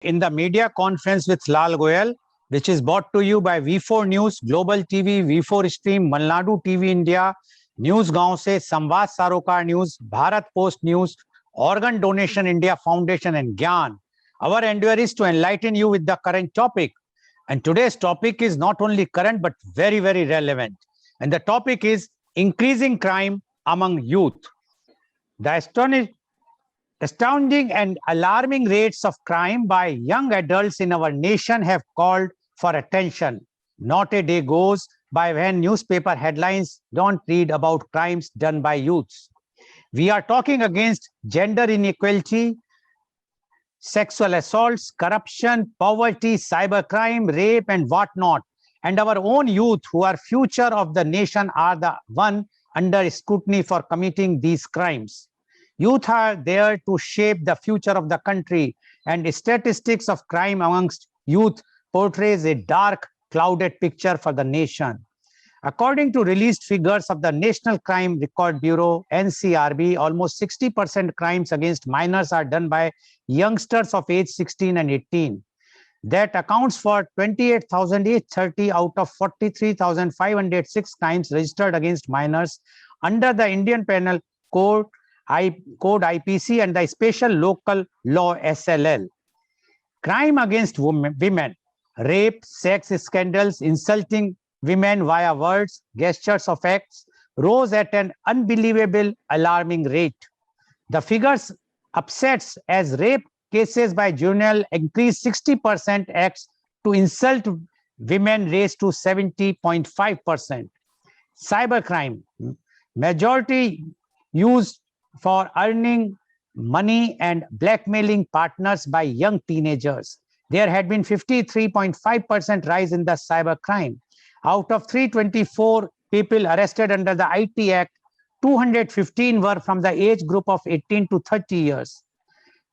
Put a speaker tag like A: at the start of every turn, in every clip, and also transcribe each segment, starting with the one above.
A: in the media conference with Lal Goel, which is brought to you by V4 News, Global TV, V4 Stream, Malnadu TV India, News Gaon se, Samvad Sarokar News, Bharat Post News, Organ Donation India Foundation and Gyan. Our endeavor is to enlighten you with the current topic. And today's topic is not only current but very, very relevant. And the topic is increasing crime among youth. The astounding and alarming rates of crime by young adults in our nation have called for attention. Not a day goes by when newspaper headlines don't read about crimes done by youths. We are talking against gender inequality, sexual assaults, corruption, poverty, cybercrime, rape, and whatnot. And our own youth, who are future of the nation, are the one under scrutiny for committing these crimes. Youth are there to shape the future of the country, and statistics of crime amongst youth portrays a dark, clouded picture for the nation. According to released figures of the National Crime Record Bureau, NCRB, almost 60% crimes against minors are done by youngsters of age 16 and 18. That accounts for 28,830 out of 43,506 crimes registered against minors under the Indian Penal Code IPC and the Special Local Law SLL. Crime against women, rape, sex scandals, insulting women via words, gestures of acts rose at an unbelievable, alarming rate. The figures upsets as rape cases by juvenile increased 60%, acts to insult women raised to 70.5%. Cybercrime, majority used for earning money and blackmailing partners by young teenagers. There had been 53.5% rise in the cybercrime. Out of 324 people arrested under the IT Act, 215 were from the age group of 18 to 30 years.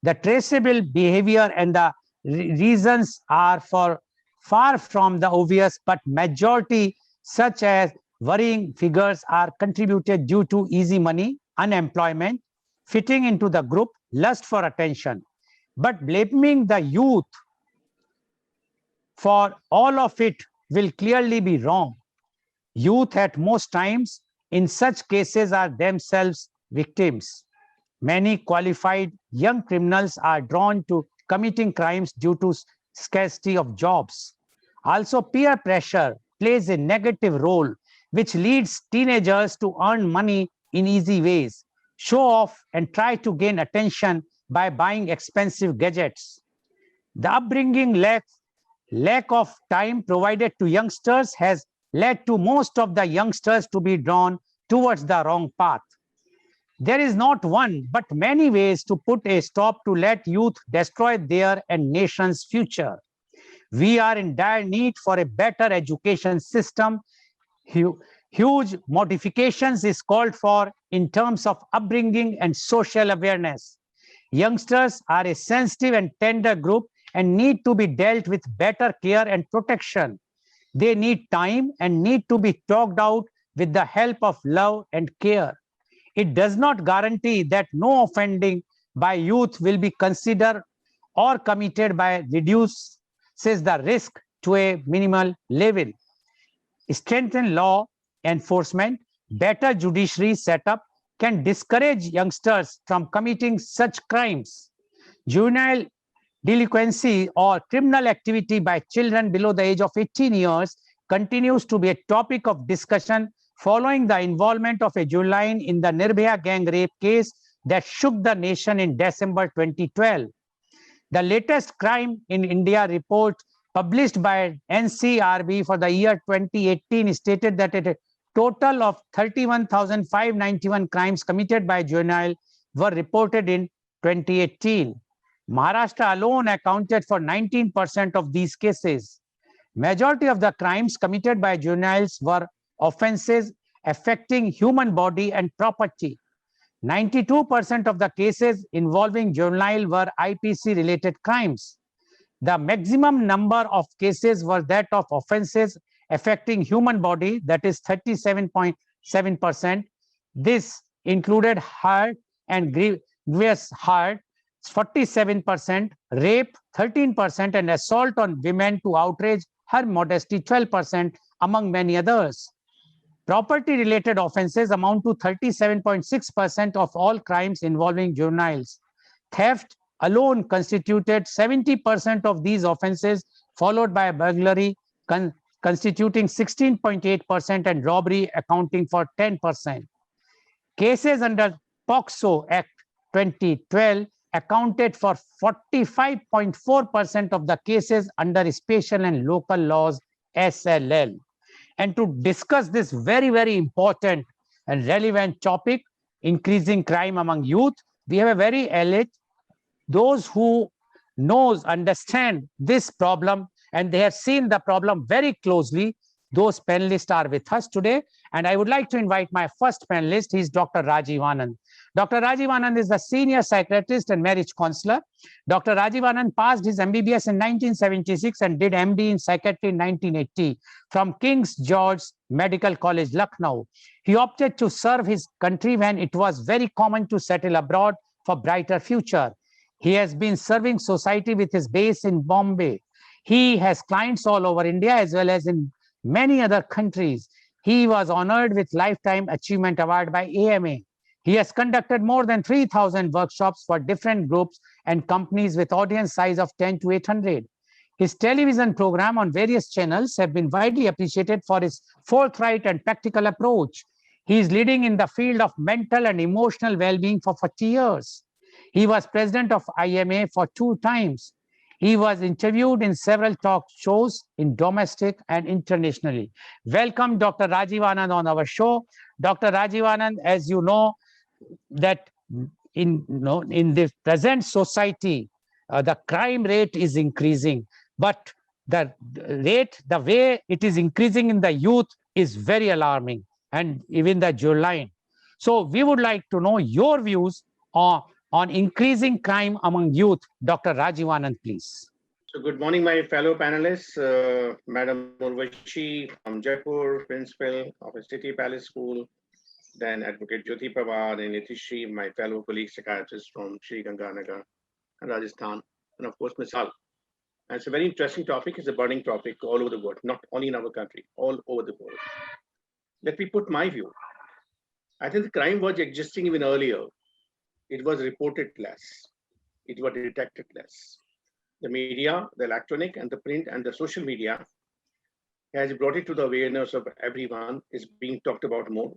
A: The traceable behavior and the reasons are far from the obvious, but majority, such as worrying figures, are contributed due to easy money, unemployment, fitting into the group, lust for attention. But blaming the youth for all of it will clearly be wrong. Youth at most times in such cases are themselves victims. Many qualified young criminals are drawn to committing crimes due to scarcity of jobs. Also, peer pressure plays a negative role, which leads teenagers to earn money in easy ways, show off, and try to gain attention by buying expensive gadgets. The upbringing lack of time provided to youngsters has led to most of the youngsters to be drawn towards the wrong path. There is not one, but many ways to put a stop to let youth destroy their and nation's future. We are in dire need for a better education system. Huge modifications is called for in terms of upbringing and social awareness. Youngsters are a sensitive and tender group and need to be dealt with better care and protection. They need time and need to be talked out with the help of love and care. It does not guarantee that no offending by youth will be considered or committed by reduces the risk to a minimal level. Strengthen law enforcement, better judiciary setup can discourage youngsters from committing such crimes. Juvenile delinquency or criminal activity by children below the age of 18 years continues to be a topic of discussion following the involvement of a juvenile in the Nirbhaya gang rape case that shook the nation in December 2012. The latest crime in India report published by NCRB for the year 2018 stated that a total of 31,591 crimes committed by juvenile were reported in 2018. Maharashtra alone accounted for 19% of these cases. Majority of the crimes committed by juveniles were offenses affecting human body and property. 92% of the cases involving juvenile were IPC-related crimes. The maximum number of cases were that of offenses affecting human body, that is 37.7%. This included heart and grievous heart 47%, rape 13%, and assault on women to outrage her modesty 12%, among many others. Property-related offenses amount to 37.6% of all crimes involving juveniles. Theft alone constituted 70% of these offenses, followed by burglary constituting 16.8% and robbery accounting for 10%. Cases under POCSO Act 2012 accounted for 45.4% of the cases under special and local laws SLL. And to discuss this very, very important and relevant topic, increasing crime among youth, we have a very elite, those who understand this problem, and they have seen the problem very closely. Those panelists are with us today. And I would like to invite my first panelist. He's Dr. Rajiv Anand. Dr. Rajiv Anand is the senior psychiatrist and marriage counselor. Dr. Rajiv Anand passed his MBBS in 1976 and did MD in psychiatry in 1980 from King's George Medical College, Lucknow. He opted to serve his country when it was very common to settle abroad for brighter future. He has been serving society with his base in Bombay. He has clients all over India as well as in many other countries. He was honored with Lifetime Achievement Award by AMA. He has conducted more than 3,000 workshops for different groups and companies with audience size of 10 to 800. His television program on various channels have been widely appreciated for his forthright and practical approach. He is leading in the field of mental and emotional well-being for 40 years. He was president of IMA for 2 times. He was interviewed in several talk shows in domestic and internationally. Welcome, Dr. Rajiv Anand, on our show. Dr. Rajiv Anand, as you know, that in the present society, the crime rate is increasing, but the way it is increasing in the youth is very alarming, and even the July. So we would like to know your views on increasing crime among youth. Dr. Rajiv Anand, please.
B: So good morning, my fellow panelists. Madam Urvashi from Jaipur, principal of a City Palace School, then Advocate Jyoti Pawar and Nitishri, my fellow colleague psychiatrists from Sri Ganganagar and Rajasthan, and of course, Ms. Hal. And it's a very interesting topic. It's a burning topic all over the world, not only in our country, all over the world. Let me put my view. I think the crime was existing even earlier. It was reported less. It was detected less. The media, the electronic and the print and the social media has brought it to the awareness of everyone, is being talked about more,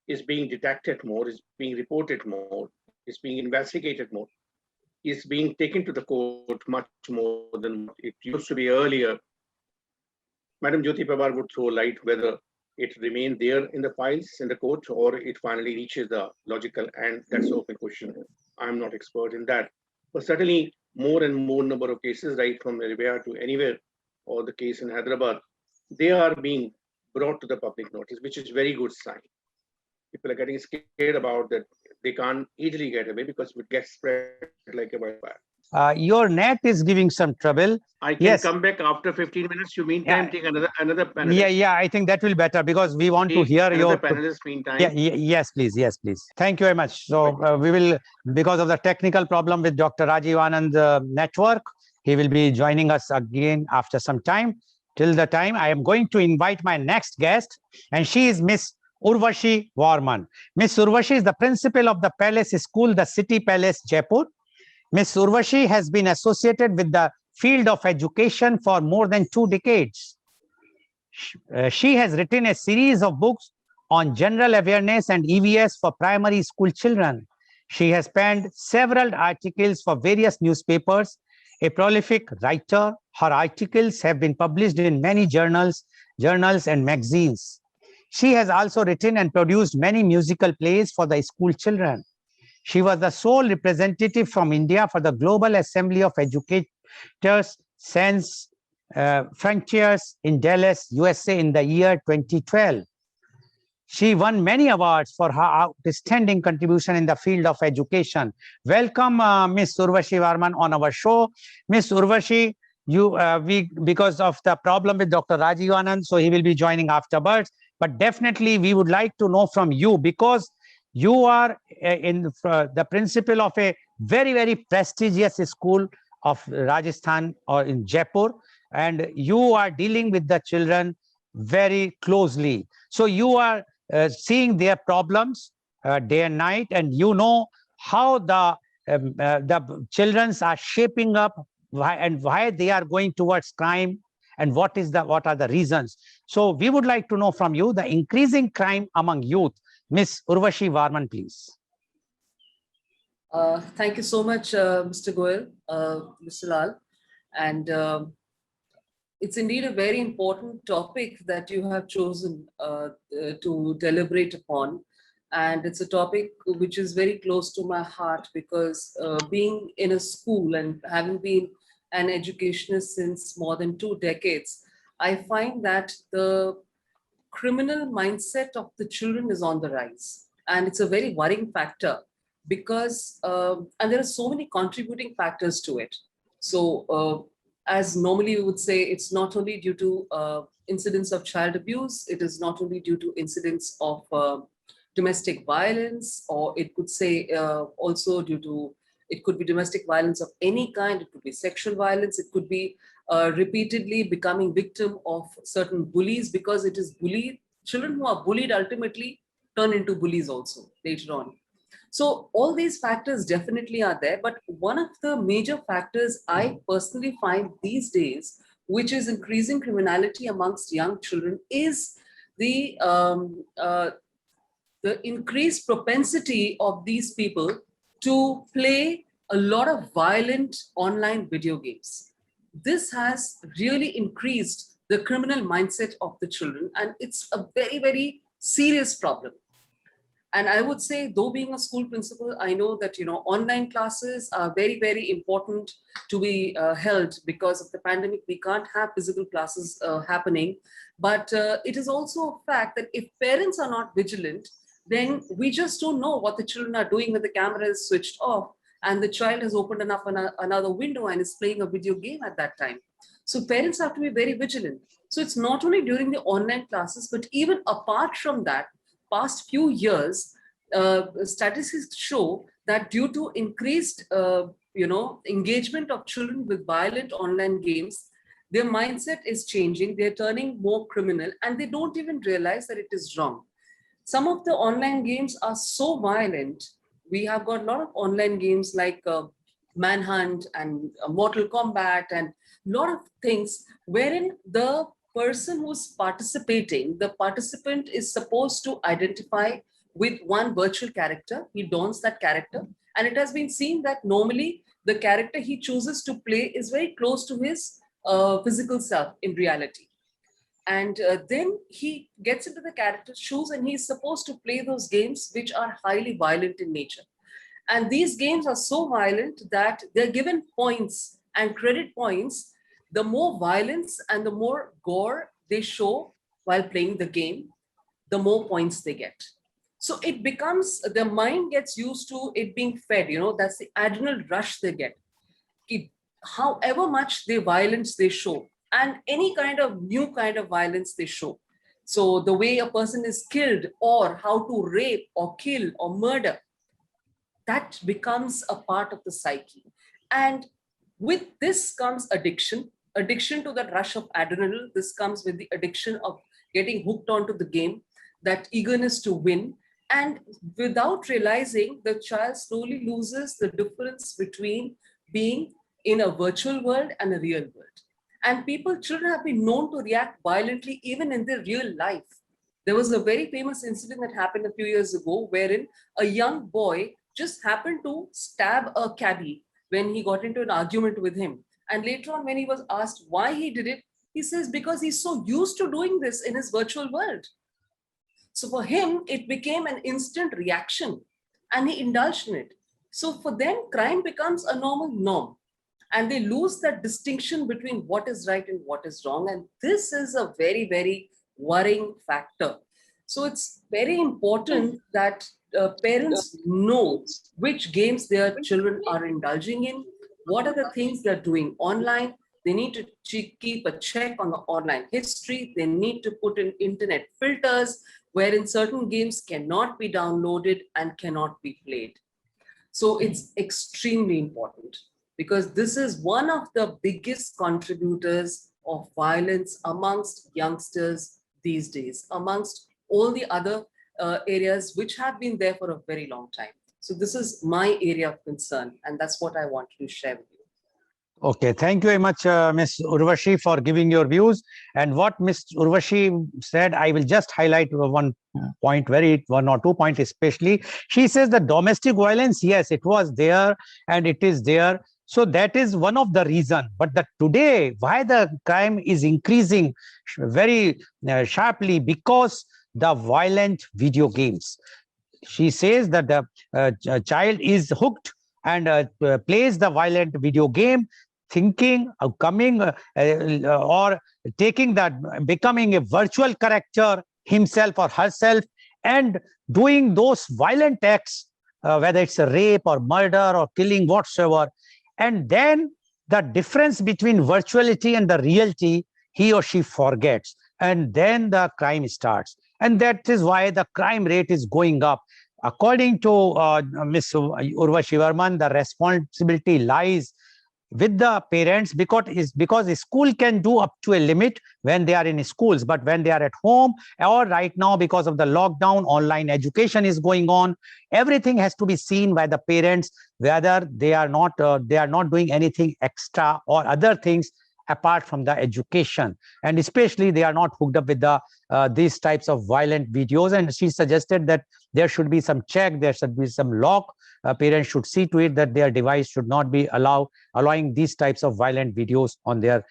B: is being detected more, is being reported more, is being investigated more, is being taken to the court much more than it used to be earlier. Madam Jyoti Pawar would throw light whether it remained there in the files in the court or it finally reaches the logical, and that's an open question. I'm not expert in that. But certainly more and more number of cases, right from Arabia to anywhere, or the case in Hyderabad, they are being brought to the public notice, which is very good sign. People are getting scared about that. They can't easily get away because it gets spread like a wildfire.
A: Your net is giving some trouble.
B: I can come back after 15 minutes. You meantime take another panelist.
A: Yeah, I think that will better because we want to hear your
B: panelist meantime.
A: Yes, please. Thank you very much. So we will, because of the technical problem with Dr. Rajiv Anand network, he will be joining us again after some time. Till the time, I am going to invite my next guest, and she is Miss Urvashi Warman. Miss Urvashi is the principal of the Palace School, the City Palace, Jaipur. Ms. Urvashi has been associated with the field of education for more than 2 decades. She has written a series of books on general awareness and EVS for primary school children. She has penned several articles for various newspapers. A prolific writer, her articles have been published in many journals and magazines. She has also written and produced many musical plays for the school children. She was the sole representative from India for the Global Assembly of Educators Sans Frontiers in Dallas, USA in the year 2012. She won many awards for her outstanding contribution in the field of education. Welcome, Ms. Urvashi Varman on our show. Ms. Urvashi, because of the problem with Dr. Rajiv Anand, so he will be joining afterwards. But definitely we would like to know from you, because you are in the principal of a very, very prestigious school of Rajasthan or in Jaipur, and you are dealing with the children very closely. So you are seeing their problems day and night, and you know how the children are shaping up, and why they are going towards crime, and what are the reasons. So we would like to know from you the increasing crime among youth. Miss Urvashi Varman, please.
C: Thank you so much, Mr. Goel, Mr. Lal. And it's indeed a very important topic that you have chosen to deliberate upon. And it's a topic which is very close to my heart because being in a school and having been an educationist since more than 2 decades, I find that the criminal mindset of the children is on the rise. And it's a very worrying factor because, and there are so many contributing factors to it. So, as normally we would say, it's not only due to incidents of child abuse, it is not only due to incidents of domestic violence, or it could say also due to, it could be domestic violence of any kind, it could be sexual violence, it could be repeatedly becoming victim of certain bullies, because it is bullied, children who are bullied ultimately turn into bullies also later on. So all these factors definitely are there, but one of the major factors I personally find these days, which is increasing criminality amongst young children, is the increased propensity of these people to play a lot of violent online video games. This has really increased the criminal mindset of the children, and it's a very, very serious problem. And I would say, though being a school principal, I know that online classes are very, very important to be held because of the pandemic. We can't have physical classes happening, but it is also a fact that if parents are not vigilant, then we just don't know what the children are doing when the camera is switched off and the child has opened up another window and is playing a video game at that time. So parents have to be very vigilant. So it's not only during the online classes, but even apart from that, past few years, statistics show that due to increased engagement of children with violent online games, their mindset is changing, they're turning more criminal, and they don't even realize that it is wrong. Some of the online games are so violent. We have got a lot of online games like Manhunt and Mortal Kombat and a lot of things wherein the person who's participating, the participant is supposed to identify with one virtual character. He dons that character. And it has been seen that normally the character he chooses to play is very close to his physical self in reality. And then he gets into the character's shoes and he's supposed to play those games which are highly violent in nature. And these games are so violent that they're given points and credit points. The more violence and the more gore they show while playing the game, the more points they get. So it becomes, the mind gets used to it being fed, that's the adrenal rush they get. However much violence they show, and any kind of new kind of violence they show. So the way a person is killed, or how to rape or kill or murder, that becomes a part of the psyche. And with this comes addiction to that rush of adrenaline. This comes with the addiction of getting hooked onto the game, that eagerness to win. And without realizing, the child slowly loses the difference between being in a virtual world and a real world. And children have been known to react violently even in their real life. There was a very famous incident that happened a few years ago wherein a young boy just happened to stab a cabbie when he got into an argument with him. And later on, when he was asked why he did it, he says, because he's so used to doing this in his virtual world. So for him, it became an instant reaction and he indulged in it. So for them, crime becomes a normal norm. And they lose that distinction between what is right and what is wrong. And this is a very, very worrying factor. So it's very important that parents know which games their children are indulging in, what are the things they're doing online. They need to keep a check on the online history. They need to put in internet filters wherein certain games cannot be downloaded and cannot be played. So it's extremely important because this is one of the biggest contributors of violence amongst youngsters these days, amongst all the other areas which have been there for a very long time. So this is my area of concern, and that's what I wanted to share with you.
A: Okay, thank you very much, Ms. Urvashi, for giving your views. And what Ms. Urvashi said, I will just highlight one point, one or 2 points especially. She says the domestic violence, yes, it was there and it is there. So that is one of the reason. But today, why the crime is increasing very sharply, because the violent video games. She says that the child is hooked and plays the violent video game, thinking of coming or taking that, becoming a virtual character himself or herself, and doing those violent acts, whether it's a rape or murder or killing, whatsoever. And then the difference between virtuality and the reality, he or she forgets, and then the crime starts. And that is why the crime rate is going up. According to Ms. Urvashi Varman, the responsibility lies with the parents, because school can do up to a limit when they are in schools, but when they are at home, or right now because of the lockdown, online education is going on, everything has to be seen by the parents, whether they are not doing anything extra or other things apart from the education, and especially they are not hooked up with the these types of violent videos. And she suggested that there should be some check, there should be some lock. Parents should see to it that their device should not be allowing these types of violent videos on their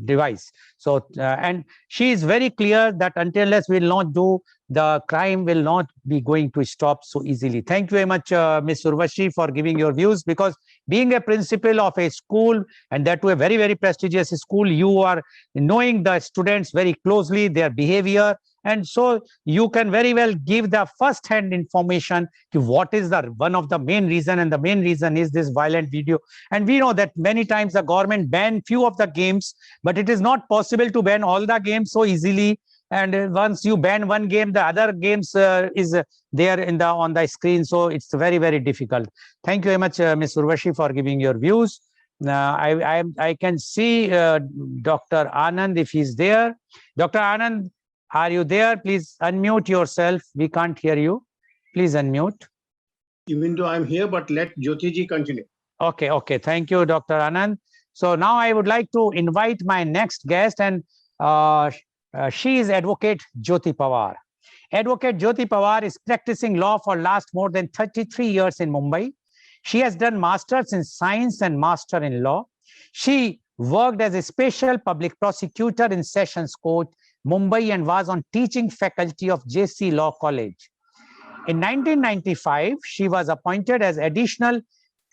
A: device. So and she is very clear that until unless we will not do, the crime will not be going to stop so easily. Thank you very much, Ms. Urvashi, for giving your views, because being a principal of a school, and that to a very, very prestigious school, you are knowing the students very closely, their behavior, and so you can very well give the first-hand information to what is the one of the main reason, and the main reason is this violent video. And we know that many times the government ban few of the games, but it is not possible to ban all the games so easily. And once you ban one game, the other games is there on the screen, so it's very, very difficult. Thank you very much, Ms. Urvashi, for giving your views. I can see Dr. Anand, if he's there. Dr. Anand, are you there? Please unmute yourself. We can't hear you. Please unmute.
D: Even though I'm here, but let Jyoti ji continue.
A: Okay. Thank you, Dr. Anand. So now I would like to invite my next guest, and she is Advocate Jyoti Pawar. Advocate Jyoti Pawar is practicing law for last more than 33 years in Mumbai. She has done masters in science and master in law. She worked as a special public prosecutor in Sessions Court, Mumbai, and was on teaching faculty of JC Law College. In 1995, she was appointed as additional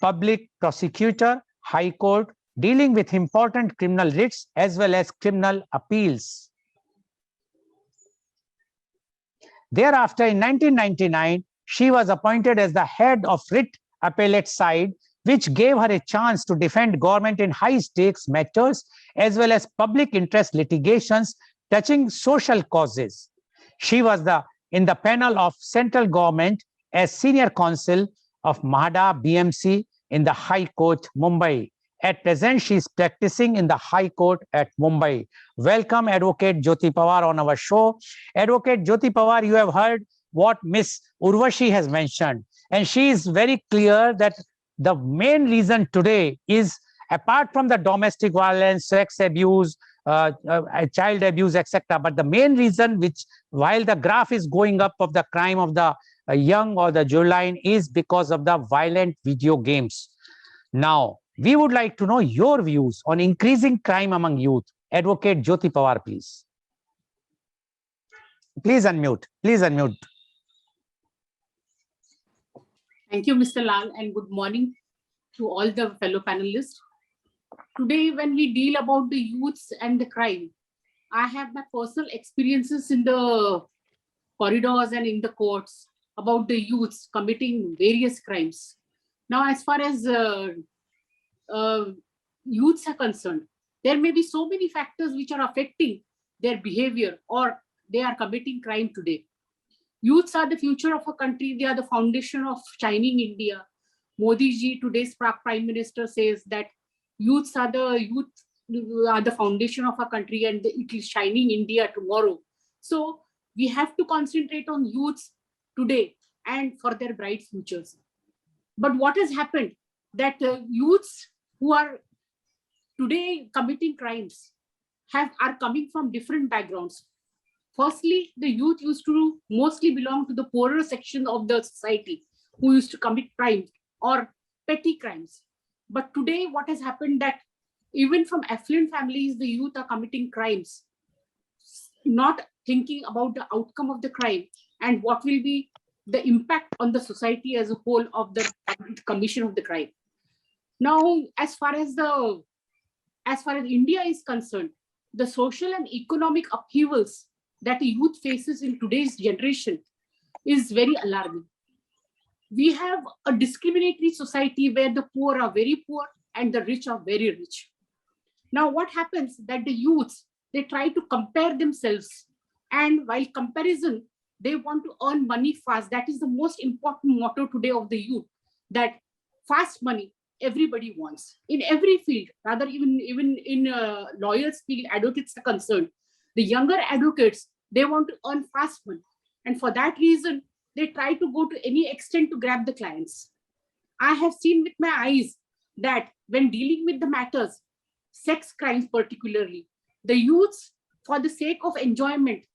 A: public prosecutor, High Court, dealing with important criminal writs as well as criminal appeals. Thereafter, in 1999, she was appointed as the head of writ appellate side, which gave her a chance to defend government in high-stakes matters as well as public interest litigations touching social causes. She was in the panel of central government as senior counsel of MHADA BMC in the High Court, Mumbai. At present, she is practicing in the High Court at Mumbai. Welcome, Advocate Jyoti Pawar, on our show. Advocate Jyoti Pawar, you have heard what Ms. Urvashi has mentioned, and she is very clear that the main reason today is, apart from the domestic violence, sex abuse, child abuse, etc., but the main reason, which while the graph is going up of the crime of the young or the juvenile, is because of the violent video games. Now, we would like to know your views on increasing crime among youth. Advocate Jyoti Pawar, please. Please unmute. Please unmute.
E: Thank you, Mr. Lal, and good morning to all the fellow panelists. Today, when we deal about the youths and the crime, I have my personal experiences in the corridors and in the courts about the youths committing various crimes. Now, as far as youths are concerned, there may be so many factors which are affecting their behavior or they are committing crime today. Youths are the future of a country. They are the foundation of shining India. Modi ji, today's Prime Minister, says that youth are the foundation of our country and it is shining India tomorrow. So we have to concentrate on youths today and for their bright futures. But what has happened that youths who are today committing crimes are coming from different backgrounds. Firstly, the youth used to mostly belong to the poorer section of the society who used to commit crimes or petty crimes. But today, what has happened that even from affluent families, the youth are committing crimes, not thinking about the outcome of the crime and what will be the impact on the society as a whole of the commission of the crime. Now, as far as India is concerned, the social and economic upheavals that the youth faces in today's generation is very alarming. We have a discriminatory society where the poor are very poor and the rich are very rich. Now, what happens that the youths, they try to compare themselves, and while comparison, they want to earn money fast. That is the most important motto today of the youth, that fast money everybody wants in every field, rather even in lawyers field, advocates are concerned. The younger advocates, they want to earn fast money. And for that reason, they try to go to any extent to grab the clients. I have seen with my eyes that when dealing with the matters, sex crimes particularly, the youths, for the sake of enjoyment,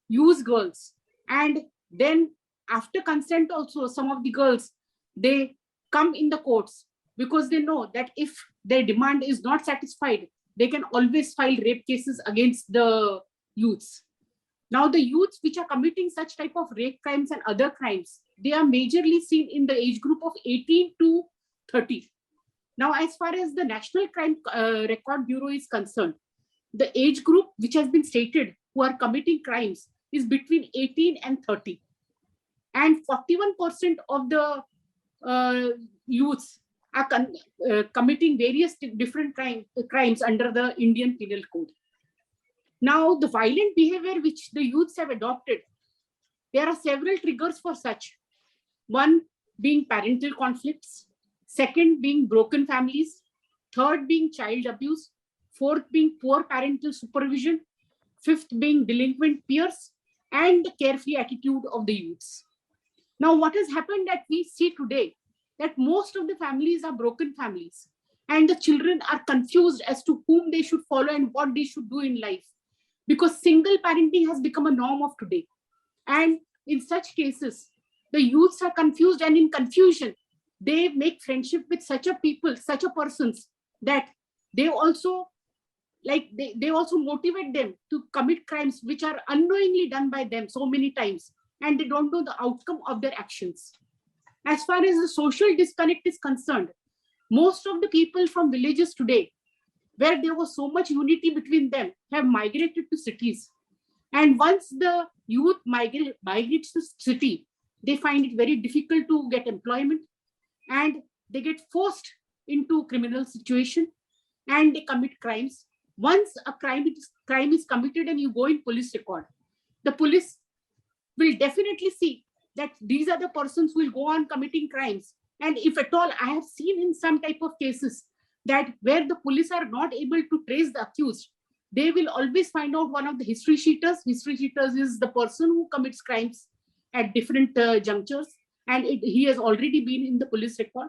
E: use girls. And then after consent also, some of the girls, they come in the courts because they know that if their demand is not satisfied, they can always file rape cases against the youths. Now, the youths which are committing such type of rape crimes and other crimes, they are majorly seen in the age group of 18 to 30. Now, as far as the National Crime Record Bureau is concerned, the age group which has been stated who are committing crimes is between 18 and 30. And 41% of the youths are committing various different crimes under the Indian Penal Code. Now, the violent behavior which the youths have adopted, there are several triggers for such. One being parental conflicts, second being broken families, third being child abuse, fourth being poor parental supervision, fifth being delinquent peers, and the carefree attitude of the youths. Now, what has happened that we see today, that most of the families are broken families, and the children are confused as to whom they should follow and what they should do in life, because single parenting has become a norm of today. And in such cases, the youths are confused, and in confusion, they make friendship with such a people, such a persons, that they also they also motivate them to commit crimes which are unknowingly done by them so many times, and they don't know the outcome of their actions. As far as the social disconnect is concerned, most of the people from villages today, where there was so much unity between them, have migrated to cities. And once the youth migrates to city, they find it very difficult to get employment, and they get forced into criminal situation, and they commit crimes. Once a crime is committed and you go in police record, the police will definitely see that these are the persons who will go on committing crimes. And if at all, I have seen in some type of cases that where the police are not able to trace the accused, they will always find out one of the history sheeters. History sheeters is the person who commits crimes at different junctures, and he has already been in the police record.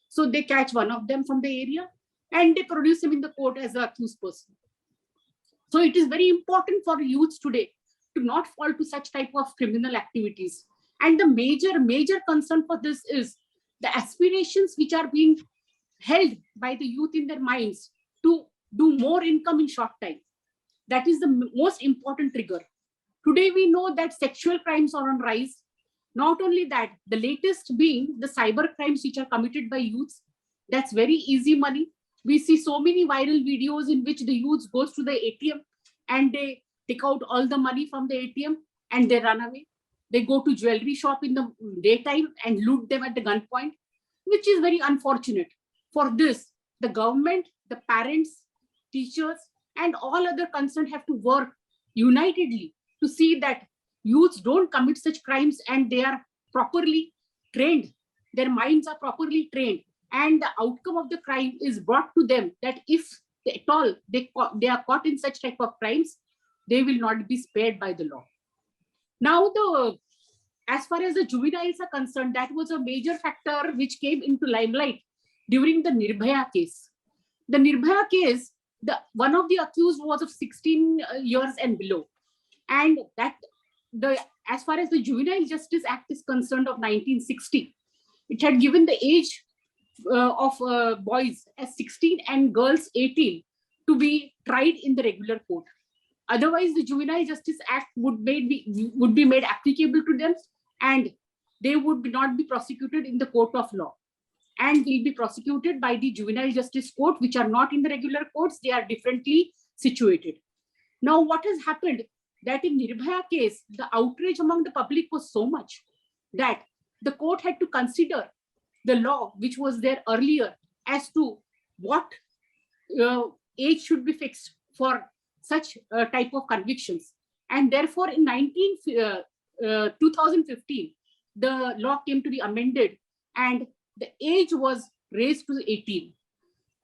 E: So they catch one of them from the area and they produce him in the court as the accused person. So it is very important for youths today to not fall to such type of criminal activities. And the major concern for this is the aspirations which are being held by the youth in their minds to do more income in short time. That is the most important trigger. Today we know that sexual crimes are on rise. Not only that, the latest being the cyber crimes which are committed by youths. That's very easy money. We see so many viral videos in which the youths goes to the ATM and they take out all the money from the ATM and they run away. They go to jewelry shop in the daytime and loot them at the gunpoint, which is very unfortunate. For this, the government, the parents, teachers, and all other concerned have to work unitedly to see that youths don't commit such crimes and they are properly trained. Their minds are properly trained and the outcome of the crime is brought to them, that if at all they are caught in such type of crimes, they will not be spared by the law. Now, as far as the juveniles are concerned, that was a major factor which came into limelight during the Nirbhaya case. The Nirbhaya case, one of the accused was of 16 years and below, and as far as the Juvenile Justice Act is concerned of 1960, it had given the age of boys as 16 and girls 18 to be tried in the regular court. Otherwise, the Juvenile Justice Act would be made applicable to them, and they would not be prosecuted in the court of law, and will be prosecuted by the Juvenile Justice Court, which are not in the regular courts. They are differently situated. Now, what has happened, that in Nirbhaya case, the outrage among the public was so much that the court had to consider the law which was there earlier as to what age should be fixed for such type of convictions. And therefore, in 2015, the law came to be amended and the age was raised to 18.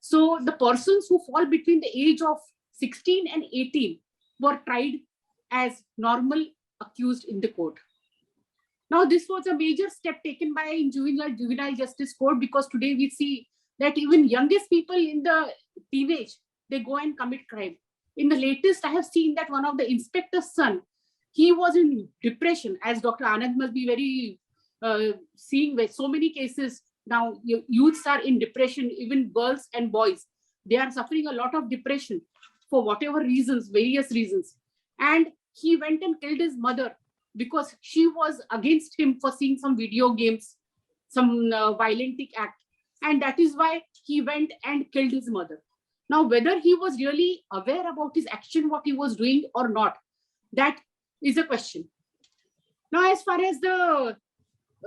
E: So the persons who fall between the age of 16 and 18 were tried as normal accused in the court. Now, this was a major step taken by Juvenile Justice Court, because today we see that even youngest people in the teenage, they go and commit crime. In the latest, I have seen that one of the inspector's son, he was in depression, as Dr. Anand must be very seeing with so many cases. Now, youths are in depression, even girls and boys. They are suffering a lot of depression for whatever reasons, various reasons. And he went and killed his mother because she was against him for seeing some video games, some violent act. And that is why he went and killed his mother. Now, whether he was really aware about his action, what he was doing or not, that is a question. Now, as far as the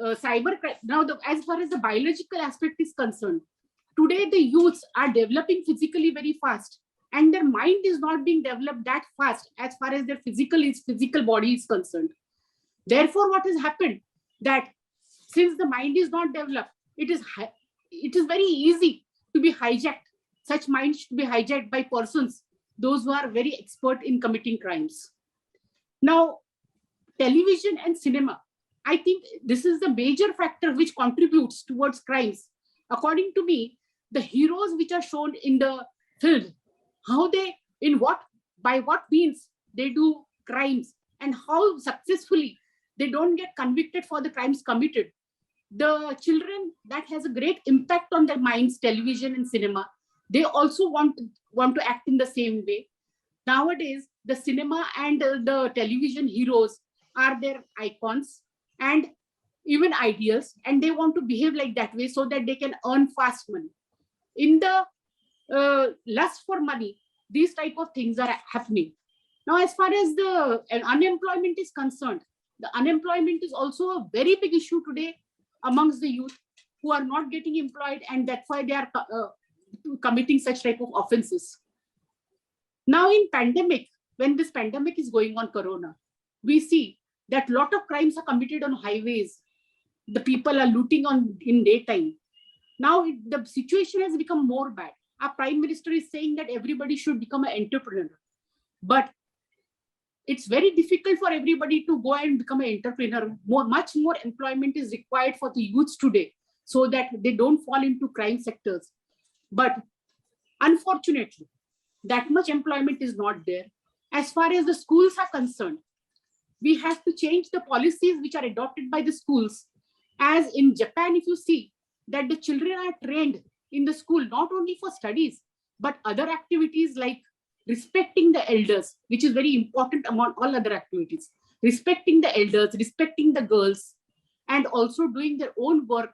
E: as far as the biological aspect is concerned, today the youths are developing physically very fast, and their mind is not being developed that fast as far as their physical body is concerned. Therefore, what has happened, that since the mind is not developed, it is very easy to be hijacked. Such minds should be hijacked by persons, those who are very expert in committing crimes. Now, television and cinema, I think this is the major factor which contributes towards crimes. According to me, the heroes which are shown in the film, how they, by what means they do crimes, and how successfully they don't get convicted for the crimes committed. The children, that has a great impact on their minds, television and cinema. They also want to act in the same way. Nowadays, the cinema and the television heroes are their icons and even ideals, and they want to behave like that way so that they can earn fast money. In the lust for money, these type of things are happening. Now, as far as the unemployment is concerned, the unemployment is also a very big issue today amongst the youth who are not getting employed, and that's why they are committing such type of offenses. Now, in pandemic, when this pandemic is going on, Corona, we see that lot of crimes are committed on highways. The people are looting in daytime. Now, the situation has become more bad. Our Prime Minister is saying that everybody should become an entrepreneur. But it's very difficult for everybody to go and become an entrepreneur. Much more employment is required for the youths today so that they don't fall into crime sectors. But unfortunately, that much employment is not there. As far as the schools are concerned, we have to change the policies which are adopted by the schools. As in Japan, if you see that the children are trained in the school, not only for studies, but other activities like respecting the elders, which is very important among all other activities. Respecting the elders, respecting the girls, and also doing their own work,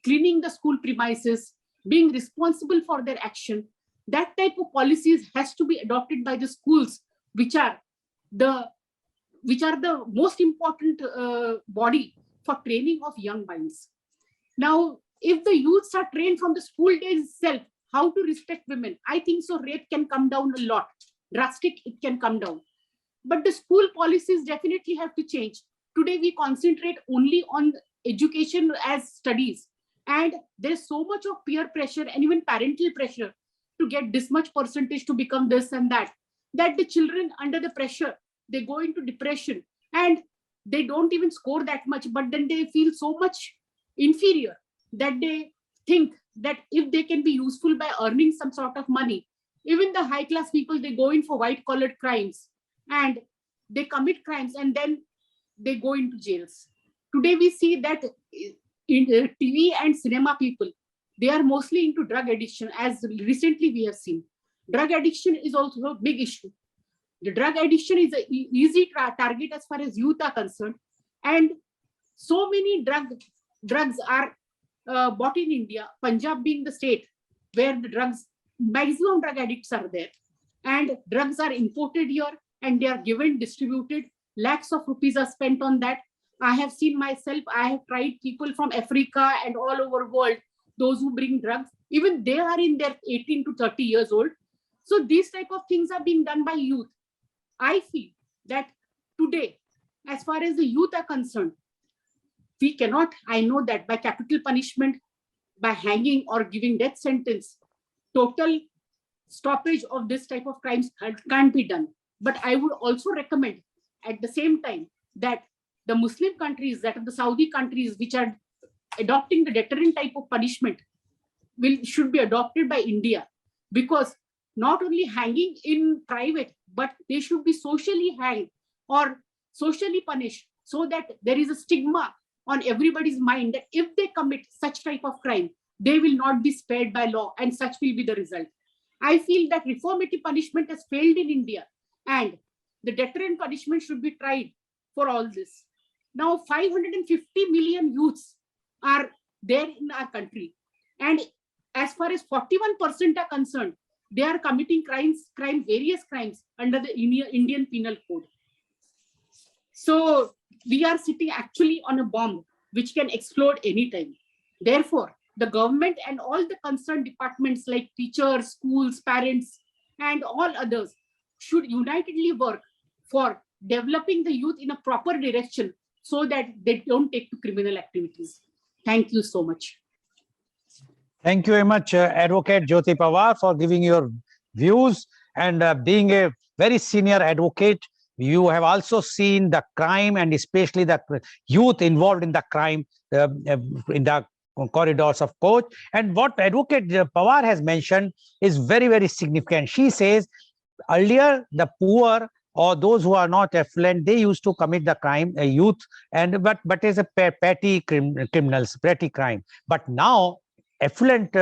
E: cleaning the school premises, being responsible for their action. That type of policies has to be adopted by the schools, which are the most important body for training of young minds. Now, if the youths are trained from the school days itself, how to respect women, I think so rape can come down a lot. Drastic, it can come down. But the school policies definitely have to change. Today, we concentrate only on education as studies. And there's so much of peer pressure and even parental pressure to get this much percentage to become this and that the children under the pressure, they go into depression and they don't even score that much, but then they feel so much inferior that they think that if they can be useful by earning some sort of money, even the high class people, they go in for white collared crimes and they commit crimes and then they go into jails. Today we see that in TV and cinema people, they are mostly into drug addiction, as recently we have seen. Drug addiction is also a big issue. The drug addiction is an easy target as far as youth are concerned. And so many drugs are bought in India, Punjab being the state where the maximum drug addicts are there. And drugs are imported here and they are given, distributed. Lakhs of rupees are spent on that. I have seen myself, I have tried people from Africa and all over the world, those who bring drugs, even they are in their 18 to 30 years old. So these type of things are being done by youth. I feel that today, as far as the youth are concerned, we cannot, I know that by capital punishment, by hanging or giving death sentence, total stoppage of this type of crimes can't be done. But I would also recommend at the same time that the Muslim countries, that are the Saudi countries, which are adopting the deterrent type of punishment, should be adopted by India, because not only hanging in private, but they should be socially hanged or socially punished, so that there is a stigma on everybody's mind that if they commit such type of crime, they will not be spared by law, and such will be the result. I feel that reformative punishment has failed in India, and the deterrent punishment should be tried for all this. Now, 550 million youths are there in our country. And as far as 41% are concerned, they are committing various crimes under the Indian Penal Code. So we are sitting actually on a bomb which can explode anytime. Therefore, the government and all the concerned departments like teachers, schools, parents, and all others should unitedly work for developing the youth in a proper direction so that they don't take to criminal activities. Thank you so much.
A: Thank you very much, Advocate Jyoti Pawar, for giving your views and being a very senior advocate. You have also seen the crime and especially the youth involved in the crime in the corridors of court. And what Advocate Pawar has mentioned is very, very significant. She says earlier the poor or those who are not affluent, they used to commit the crime, youth, and but as a petty criminals, petty crime. But now affluent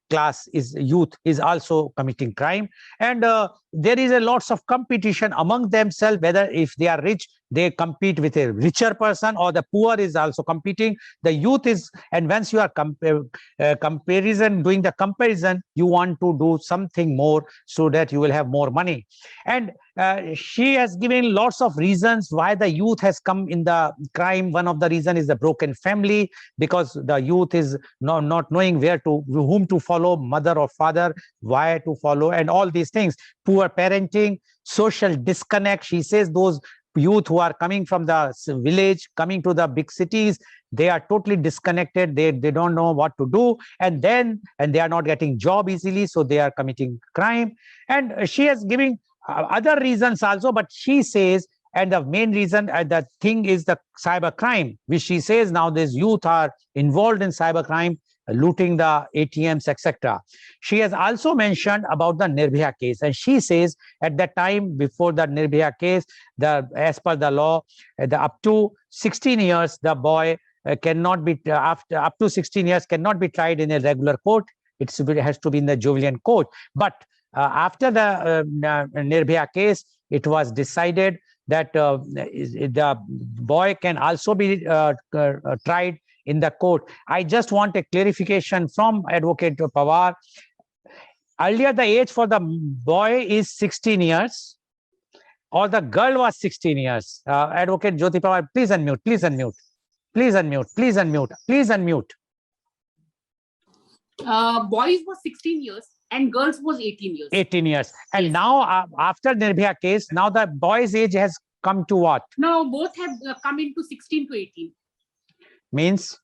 A: class is youth is also committing crime, and there is a lots of competition among themselves, whether if they are rich they compete with a richer person, or the poor is also competing. The youth is, and once you are doing the comparison, you want to do something more so that you will have more money. And she has given lots of reasons why the youth has come in the crime. One of the reasons is the broken family, because the youth is not knowing whom to follow, mother or father, why to follow, and all these things. Poor parenting, social disconnect. She says those youth who are coming from the village, coming to the big cities, they are totally disconnected. They don't know what to do, and they are not getting job easily, so they are committing crime. And she has given other reasons also, but she says, and the main reason, the thing is the cyber crime, which she says now these youth are involved in cyber crime, looting the ATMs, etc. She has also mentioned about the Nirbhaya case, and she says at that time before the Nirbhaya case, as per the law, up to 16 years, the boy cannot be up to 16 years cannot be tried in a regular court. It has to be in the juvenile court. But after the Nirbhaya case, it was decided that the boy can also be tried in the court. I just want a clarification from Advocate Pawar. Earlier, the age for the boy is 16 years, or the girl was 16 years. Advocate Jyoti Pawar, please unmute, please unmute, please unmute, please unmute, please unmute.
E: Boys was 16 years and girls was 18 years.
A: 18 years. And
E: yes.
A: Now, after Nirbhaya case, now the boy's age has come to what?
E: Now, both have come into 16 to 18.
A: Means?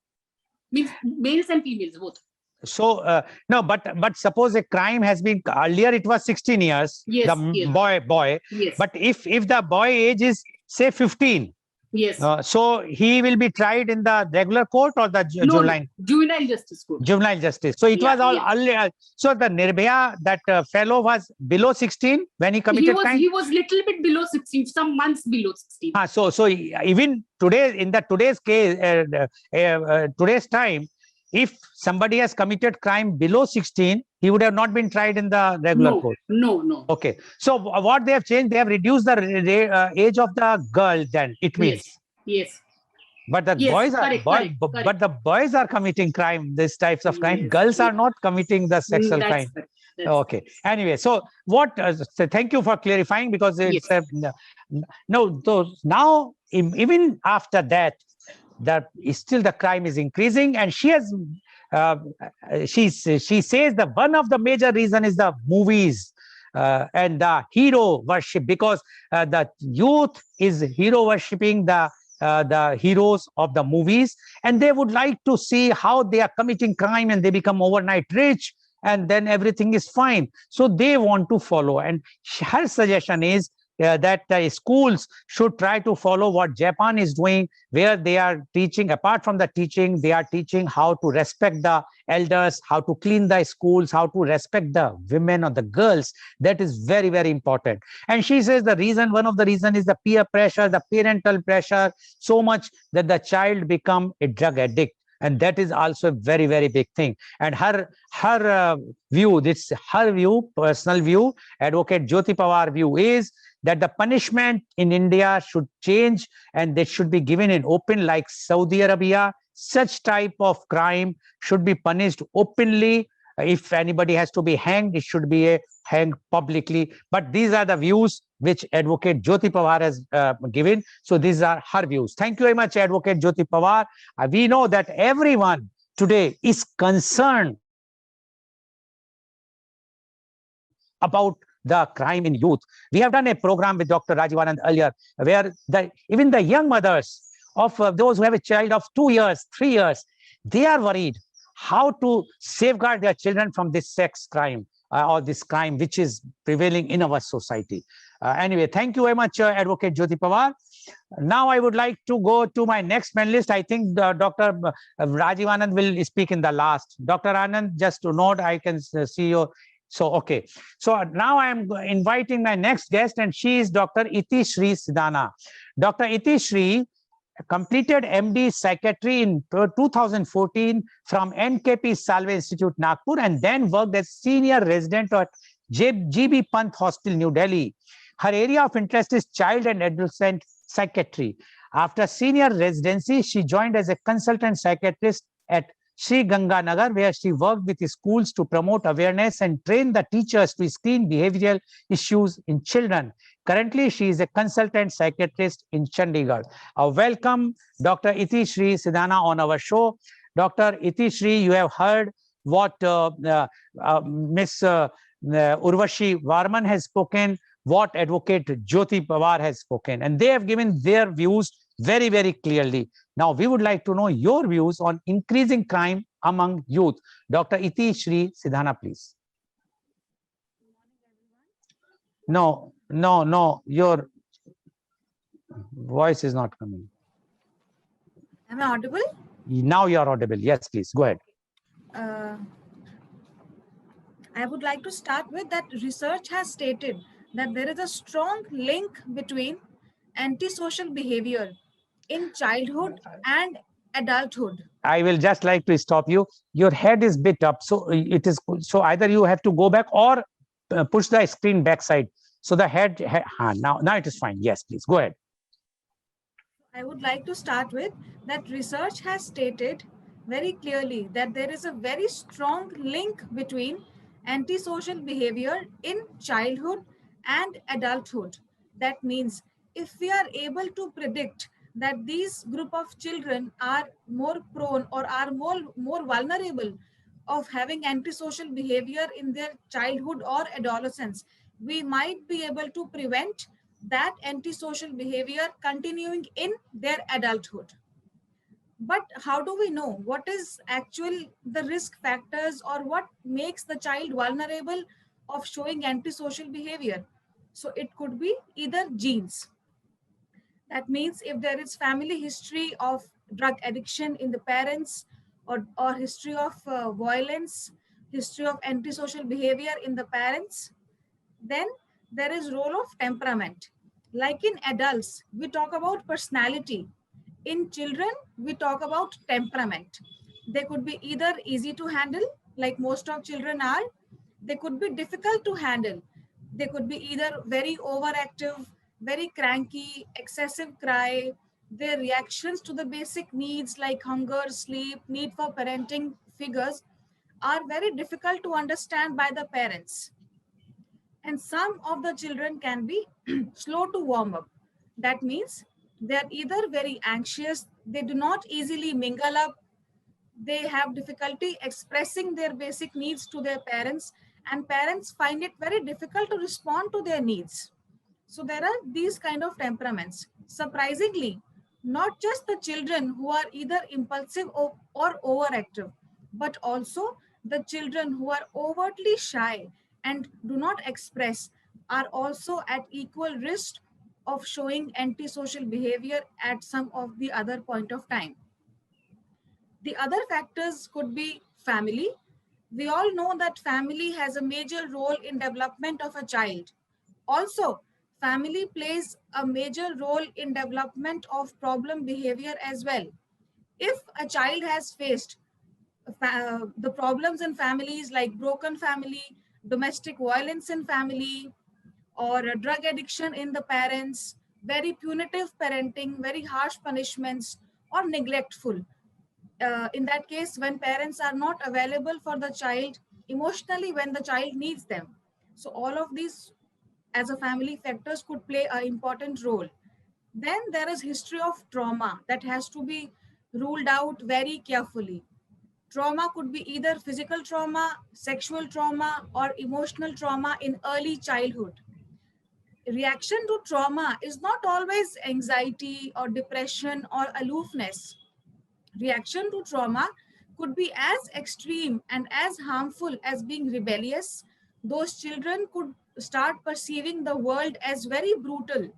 E: Means males and females both.
A: So no, but suppose a crime has been earlier, it was 16 years.
E: Yes,
A: The
E: yes.
A: boy.
E: Yes.
A: But if the boy age is say 15,
E: Yes.
A: so he will be tried in the regular court or the
E: No,
A: juvenile.
E: juvenile justice court.
A: Juvenile justice. So it
E: Yeah,
A: was all
E: yeah.
A: earlier. So the Nirbhaya, that fellow was below 16 when he committed crime.
E: He was little bit below 16, some months below 16.
A: So even today, in the today's case, today's time, if somebody has committed crime below 16, he would have not been tried in the regular court.
E: No.
A: Okay. So what they have changed, they have reduced the age of the girl. Then it means.
E: Yes.
A: But the
E: Yes,
A: boys are
E: correct.
A: but the boys are committing crime. These types of crime.
E: Yes,
A: Girls are
E: yes.
A: not committing the sexual
E: That's
A: crime.
E: correct.
A: Okay. Anyway, so what? So thank you for clarifying, because it's no. So now, even after that, still the crime is increasing, and she has. She says that one of the major reason is the movies and the hero worship, because the youth is hero worshipping the heroes of the movies, and they would like to see how they are committing crime and they become overnight rich, and then everything is fine. So they want to follow. And her suggestion is that schools should try to follow what Japan is doing, where they are teaching, apart from the teaching, they are teaching how to respect the elders, how to clean the schools, how to respect the women or the girls. That is very, very important. And she says one of the reason is the peer pressure, the parental pressure, so much that the child become a drug addict. And that is also a very, very big thing. And her view, this her view, personal view, Advocate Jyoti Pawar view is that the punishment in India should change, and they should be given in open, like Saudi Arabia. Such type of crime should be punished openly. If anybody has to be hanged, it should be hanged publicly. But these are the views which Advocate Jyoti Pawar has given. So these are her views. Thank you very much, Advocate Jyoti Pawar. We know that everyone today is concerned about the crime in youth. We have done a program with Dr. Rajiv Anand earlier, where even the young mothers of those who have a child of 2 years, 3 years, they are worried how to safeguard their children from this sex crime or this crime which is prevailing in our society. Anyway, thank you very much, Advocate Jyoti Pawar. Now I would like to go to my next panelist. I think Dr. Rajiv Anand will speak in the last. Dr. Anand, just to note, I can see you. So, okay. So now I am inviting my next guest, and she is Dr. Iti Shri Sidana. Dr. Iti Shri completed MD Psychiatry in 2014 from NKP Salve Institute, Nagpur, and then worked as senior resident at GB Pant Hospital, New Delhi. Her area of interest is child and adolescent psychiatry. After senior residency, she joined as a consultant psychiatrist at Sri Ganganagar, where she worked with schools to promote awareness and train the teachers to screen behavioral issues in children. Currently, she is a consultant psychiatrist in Chandigarh. Welcome, Dr. Iti Shri Sidana on our show. Dr. Iti Shri, you have heard what Miss Urvashi Varman has spoken, what Advocate Jyoti Pawar has spoken, and they have given their views very, very clearly. Now, we would like to know your views on increasing crime among youth. Dr. Iti Shri Sidana, please. No, your voice is not coming.
F: Am I audible?
A: Now you are audible. Yes, please, go ahead.
F: I would like to start with that research has stated that there is a strong link between antisocial behavior in childhood and adulthood.
A: I will just like to stop you. Your head is bit up, so it is. So either you have to go back or push the screen backside. So the head now it is fine. Yes, please go ahead.
F: I would like to start with that research has stated very clearly that there is a very strong link between antisocial behavior in childhood and adulthood. That means if we are able to predict that these group of children are more prone or are more vulnerable of having antisocial behavior in their childhood or adolescence, we might be able to prevent that antisocial behavior continuing in their adulthood. But how do we know what is actual the risk factors or what makes the child vulnerable of showing antisocial behavior? So it could be either genes. That means if there is family history of drug addiction in the parents, or history of violence, history of antisocial behavior in the parents, then there is role of temperament. Like in adults, we talk about personality. In children, we talk about temperament. They could be either easy to handle, like most of children are. They could be difficult to handle. They could be either very overactive, very cranky, excessive cry. Their reactions to the basic needs like hunger, sleep, need for parenting figures are very difficult to understand by the parents. And some of the children can be slow to warm up. That means they're either very anxious, they do not easily mingle up, they have difficulty expressing their basic needs to their parents, and parents find it very difficult to respond to their needs. So there are these kind of temperaments. Surprisingly, not just the children who are either impulsive or overactive, but also the children who are overtly shy and do not express are also at equal risk of showing antisocial behavior at some of the other point of time. The other factors could be family. We all know that family has a major role in development of a child. Also, family plays a major role in development of problem behavior as well. If a child has faced the problems in families like broken family, domestic violence in family, or a drug addiction in the parents, very punitive parenting, very harsh punishments, or neglectful, in that case, when parents are not available for the child emotionally when the child needs them. So all of these as a family factors could play an important role. Then there is history of trauma that has to be ruled out very carefully. Trauma could be either physical trauma, sexual trauma, or emotional trauma in early childhood. Reaction to trauma is not always anxiety or depression or aloofness. Reaction to trauma could be as extreme and as harmful as being rebellious. Those children could start perceiving the world as very brutal.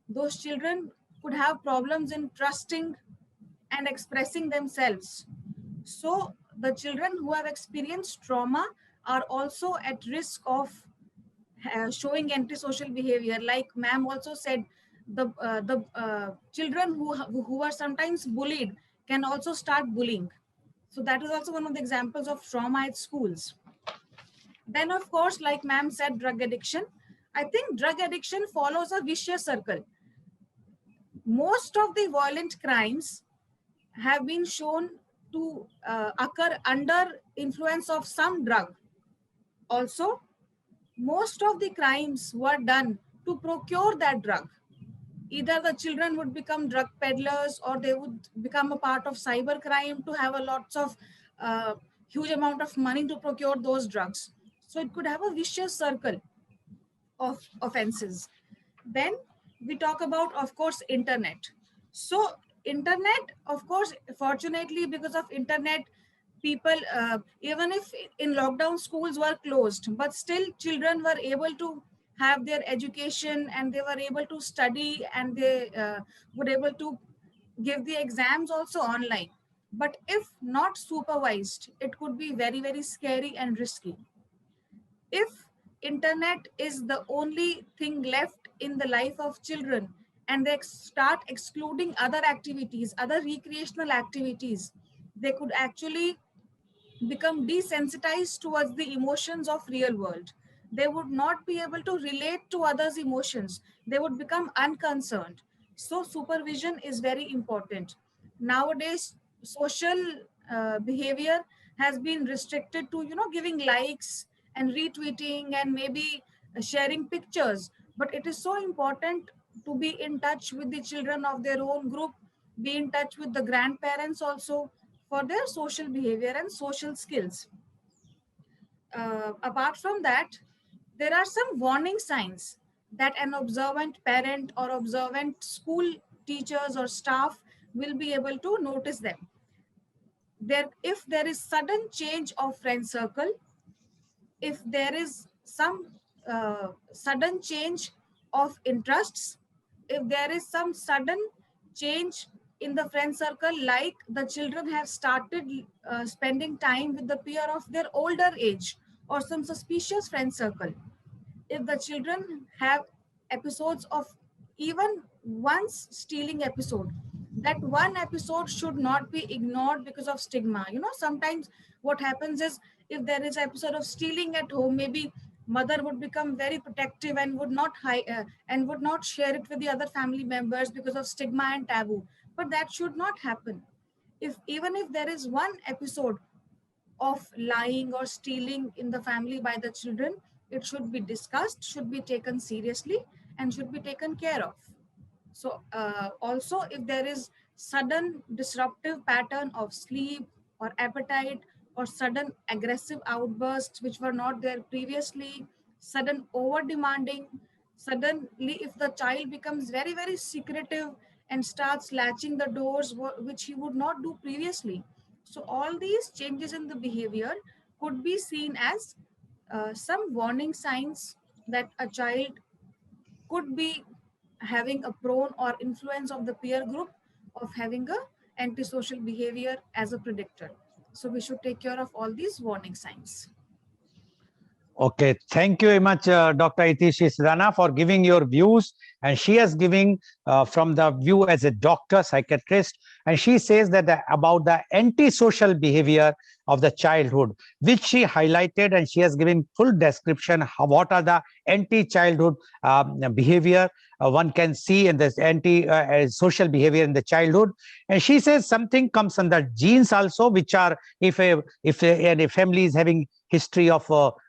F: Those children could have problems in trusting and expressing themselves. So, the children who have experienced trauma are also at risk of showing antisocial behavior. Like ma'am also said, the children who are sometimes bullied can also start bullying. So that is also one of the examples of trauma at schools. Then of course, like ma'am said, drug addiction. I think drug addiction follows a vicious circle. Most of the violent crimes have been shown to occur under influence of some drug. Also, most of the crimes were done to procure that drug. Either the children would become drug peddlers or they would become a part of cyber crime to have a lots of huge amount of money to procure those drugs. So it could have a vicious circle of offenses. Then we talk about, of course, internet. So internet, of course, fortunately, because of internet, people, even if in lockdown schools were closed, but still children were able to have their education and they were able to study, and they were able to give the exams also online. But if not supervised, it could be very, very scary and risky. If internet is the only thing left in the life of children and they start excluding other activities, other recreational activities, they could actually become desensitized towards the emotions of real world. They would not be able to relate to others emotions. They would become unconcerned. So supervision is very important. Nowadays social behavior has been restricted to, giving likes and retweeting and maybe sharing pictures, but it is so important to be in touch with the children of their own group, be in touch with the grandparents also for their social behavior and social skills. Apart from that, there are some warning signs that an observant parent or observant school teachers or staff will be able to notice them. if there is sudden change of friend circle, if there is some sudden change of interests, if there is some sudden change in the friend circle, like the children have started spending time with the peer of their older age or some suspicious friend circle, if the children have episodes of even once stealing episode, that one episode should not be ignored because of stigma. Sometimes what happens is, if there is an episode of stealing at home, maybe mother would become very protective and would not share it with the other family members because of stigma and taboo. But that should not happen. If even if there is one episode of lying or stealing in the family by the children, it should be discussed, should be taken seriously, and should be taken care of. So also, if there is sudden disruptive pattern of sleep or appetite, or sudden aggressive outbursts which were not there previously, sudden over demanding, suddenly if the child becomes very very secretive and starts latching the doors which he would not do previously. So all these changes in the behavior could be seen as some warning signs that a child could be having a prone or influence of the peer group of having a antisocial behavior as a predictor. So we should take care of all these warning signs.
A: Okay, thank you very much, Dr. Itishi Sidana, for giving your views. And she is giving from the view as a doctor, psychiatrist, and she says that about the antisocial behavior of the childhood, which she highlighted, and she has given full description what are the anti-childhood behavior one can see in this anti-social behavior in the childhood. And she says something comes under genes also, which are if a family is having history of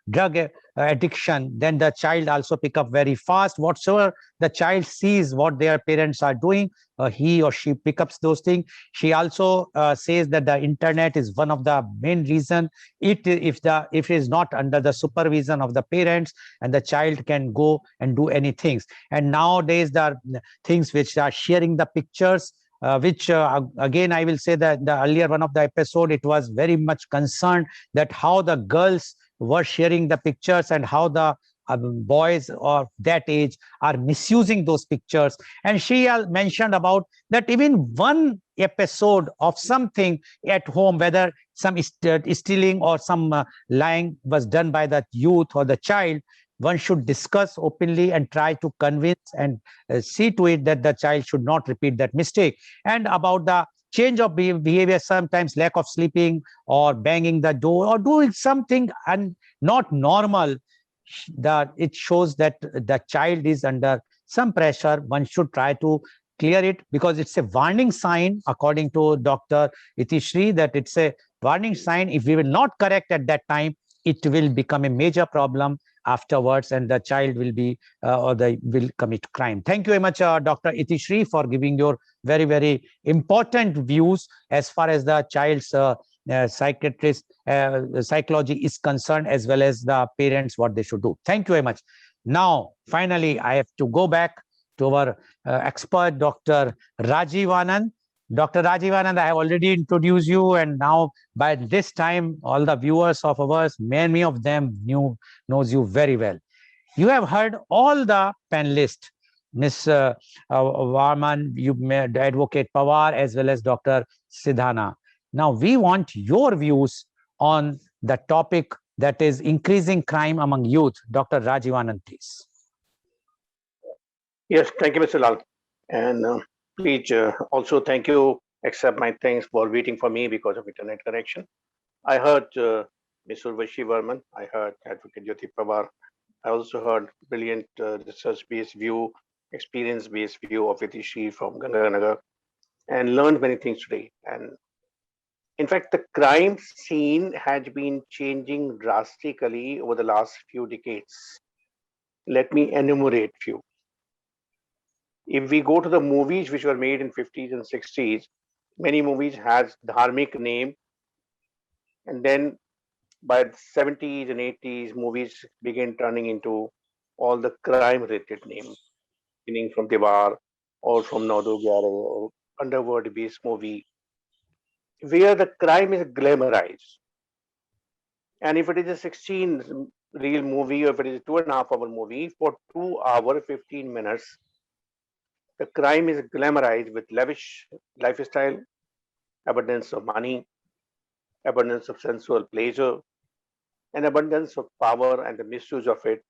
A: drug addiction, then the child also pick up very fast. Whatsoever the child sees what their parents are doing, he or she picks up those things. She also says that the internet is one of the main reason. If it is not under the supervision of the parents, and the child can go and do any things. And nowadays there are things which are sharing the pictures, which again I will say that the earlier one of the episode, it was very much concerned that how the girls were sharing the pictures and how the boys of that age are misusing those pictures. And she mentioned about that even one episode of something at home, whether some stealing or some lying was done by the youth or the child, one should discuss openly and try to convince and see to it that the child should not repeat that mistake. And about the change of behavior, sometimes lack of sleeping or banging the door or doing something and not normal, that it shows that the child is under some pressure. One should try to clear it, because it's a warning sign, according to Dr. Itishri, that it's a warning sign. If we will not correct at that time, it will become a major problem afterwards, and the child will be or they will commit crime. Thank you very much, Dr. Itishri, for giving your very, very important views as far as the child's psychiatrist psychology is concerned, as well as the parents what they should do. Thank you very much. Now finally I have to go back to our expert, Dr. Rajiv Anand. Dr. Rajiv Anand, I have already introduced you, and now by this time all the viewers of ours, many of them knows you very well. You have heard all the panelists, Ms. Varman, you met Advocate Pawar, as well as Dr. Sidhana. Now we want your views on the topic, that is increasing crime among youth. Dr. Rajiv Anand, please.
D: Yes, thank you, Mr. Lal. And please also thank you, accept my thanks for waiting for me because of internet connection. I heard Ms. Urvashi Varman, I heard Advocate Jyoti Pawar, I also heard brilliant research-based view, experience-based view of Itishi from Ganganagar, and learned many things today. And in fact, the crime scene has been changing drastically over the last few decades. Let me enumerate few. If we go to the movies which were made in 50s and 60s, many movies has dharmic name, and then by the 70s and 80s, movies began turning into all the crime-related names, beginning from Devar or from Naudo Gyare or underworld-based movie. where the crime is glamorized. And if it is a 16 reel movie, or if it is a 2.5 hour movie, for 2 hours, 15 minutes, the crime is glamorized with lavish lifestyle, abundance of money, abundance of sensual pleasure, an abundance of power and the misuse of it,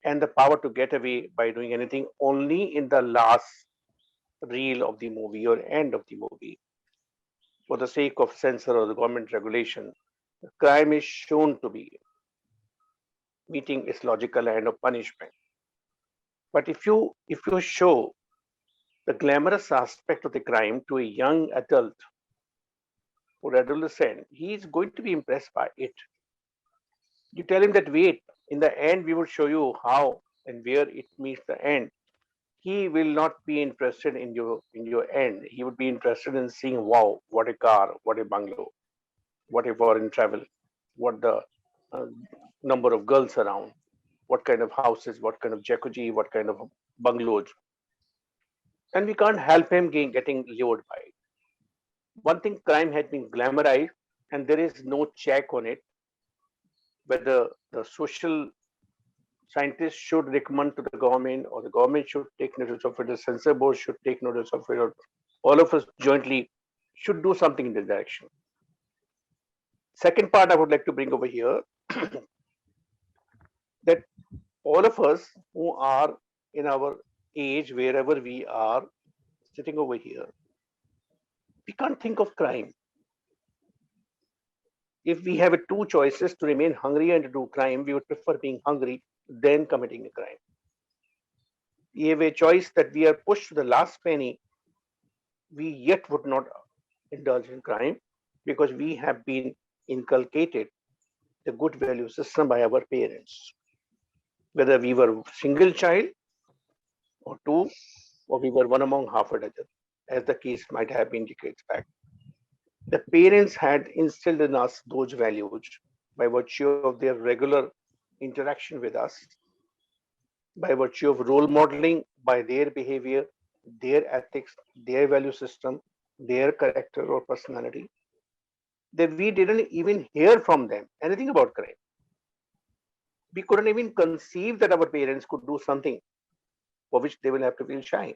D: and the power to get away by doing anything only in the last reel of the movie or end of the movie. For the sake of censor or the government regulation, the crime is shown to be meeting its logical end of punishment. But if you show the glamorous aspect of the crime to a young adult or adolescent, he is going to be impressed by it. You tell him that wait, in the end we will show you how and where it meets the end. He will not be interested in your end. He would be interested in seeing, wow, what a car, what a bungalow, what a foreign travel, what the uh, number of girls around, what kind of houses, what kind of jacuzzi, what kind of bungalows. And we can't help him getting lured by it. One thing, crime has been glamorized, and there is no check on it whether the social scientists should recommend to the government or the government should take notice of it, the censor board should take notice of it, or all of us jointly should do something in this direction. Second part I would like to bring over here that all of us who are in our age, wherever we are sitting over here, we can't think of crime. If we have two choices to remain hungry and to do crime, we would prefer being hungry than committing a crime. We have a choice that we are pushed to the last penny, we yet would not indulge in crime because we have been inculcated the good value system by our parents. Whether we were single child or two, or we were one among half a dozen, as the case might have been decades back. The parents had instilled in us those values by virtue of their regular interaction with us, by virtue of role modeling by their behavior, their ethics, their value system, their character or personality, that we didn't even hear from them anything about crime. We couldn't even conceive that our parents could do something for which they will have to feel shy.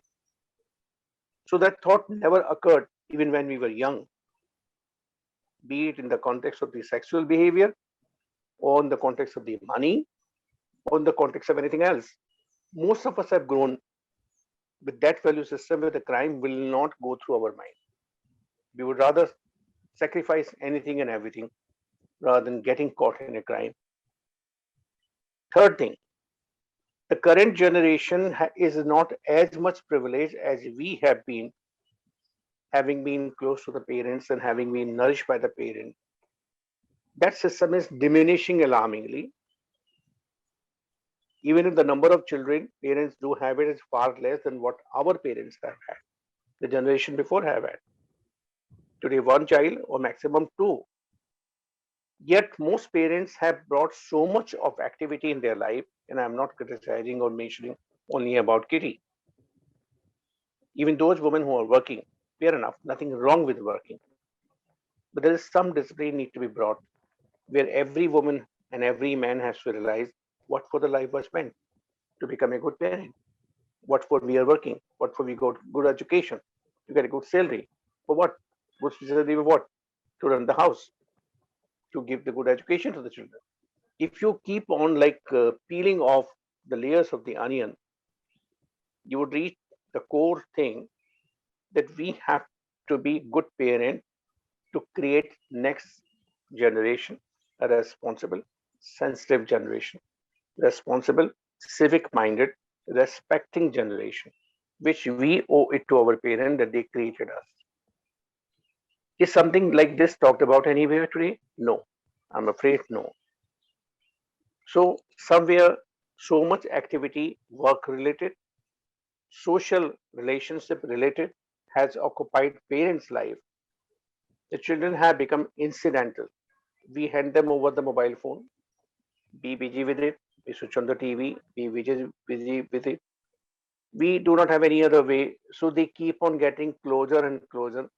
D: So that thought never occurred even when we were young, be it in the context of the sexual behavior, or in the context of the money, or in the context of anything else. Most of us have grown with that value system where the crime will not go through our mind. We would rather sacrifice anything and everything rather than getting caught in a crime. Third thing, the current generation is not as much privileged as we have been, having been close to the parents and having been nourished by the parent. That system is diminishing alarmingly. Even if the number of children parents do have it is far less than what our parents have had, the generation before have had. Today, one child or maximum two. Yet, most parents have brought so much of activity in their life, and I'm not criticizing or mentioning only about Kitty. Even those women who are working, fair enough, nothing wrong with working. But there is some discipline need to be brought where every woman and every man has to realize what for the life was meant to become a good parent, what for we are working, what for we got good education, to get a good salary. For what? Good salary for what? To run the house, to give the good education to the children. If you keep on peeling off the layers of the onion, you would reach the core thing that we have to be good parent to create next generation, a responsible, sensitive generation, responsible, civic minded, respecting generation, which we owe it to our parents that they created us. Is something like this talked about anywhere today? No. I'm afraid no. So somewhere so much activity, work related, social relationship related has occupied parents' life. The children have become incidental. We hand them over the mobile phone, be busy with it, we switch on the TV, be busy with it. We do not have any other way. So they keep on getting closer and closer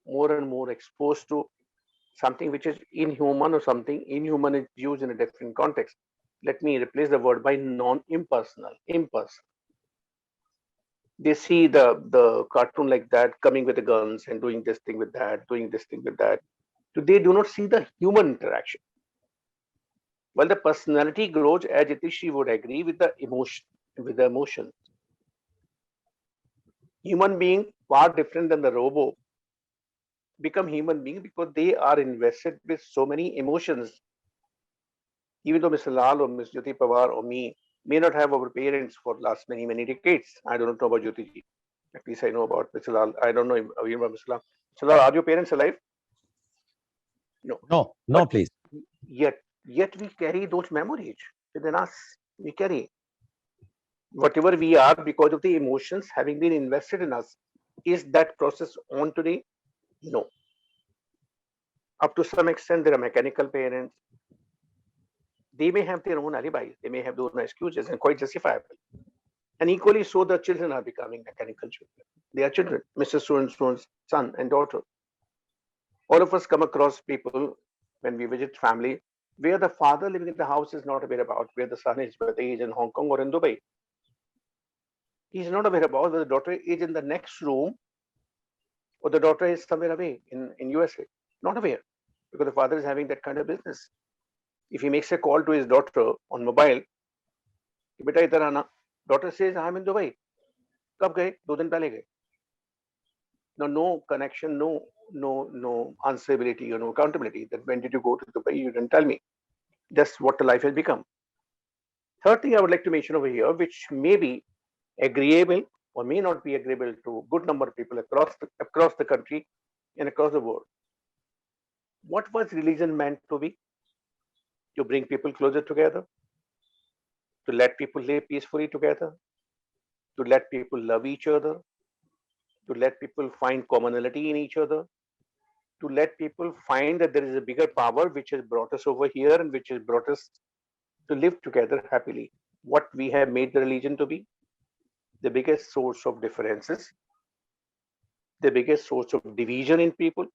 D: more and more exposed to something which is inhuman, or something inhuman is used in a different context. Let me replace the word by non-impersonal, impersonal. They see the cartoon like that, coming with the guns and doing this thing with that, doing this thing with that. So they do not see the human interaction. While the personality grows, as Yatishi would agree, with the emotion, with the emotion. Human being far different than the robot become human being because they are invested with so many emotions. Even though Mr. Lal or Ms. Jyoti Pawar or me may not have our parents for last many decades. I don't know about Jyoti ji. At least I know about Mr. Lal. I don't know you about Mr. Lal. Mr. Lal, are your parents alive? No.
A: No,
D: But
A: please.
D: yet we carry those memories within us. We carry whatever we are because of the emotions having been invested in us. Is that process on today? No. Up to some extent, there are mechanical parents. They may have their own alibis, they may have their own excuses, and quite justifiable. And equally so, the children are becoming mechanical children. They are children, Mr. So and so's son and daughter. All of us come across people when we visit family where the father living in the house is not aware about where the son is, whether he is in Hong Kong or in Dubai. He's not aware about whether the daughter is in the next room or the daughter is somewhere away in USA. Not aware, because the father is having that kind of business. If he makes a call to his daughter on mobile, beta idhar aana, daughter says, I'm in Dubai. Kab gaye? 2 दिन पहले गए. Now, no connection, no answerability, no accountability. That when did you go to Dubai? You didn't tell me. That's what the life has become. Third thing I would like to mention over here, which may be agreeable or may not be agreeable to a good number of people across the country and across the world. What was religion meant to be? To bring people closer together, to let people live peacefully together, to let people love each other, to let people find commonality in each other, to let people find that there is a bigger power which has brought us over here and which has brought us to live together happily. What we have made the religion to be? The biggest source of differences, the biggest source of division in people,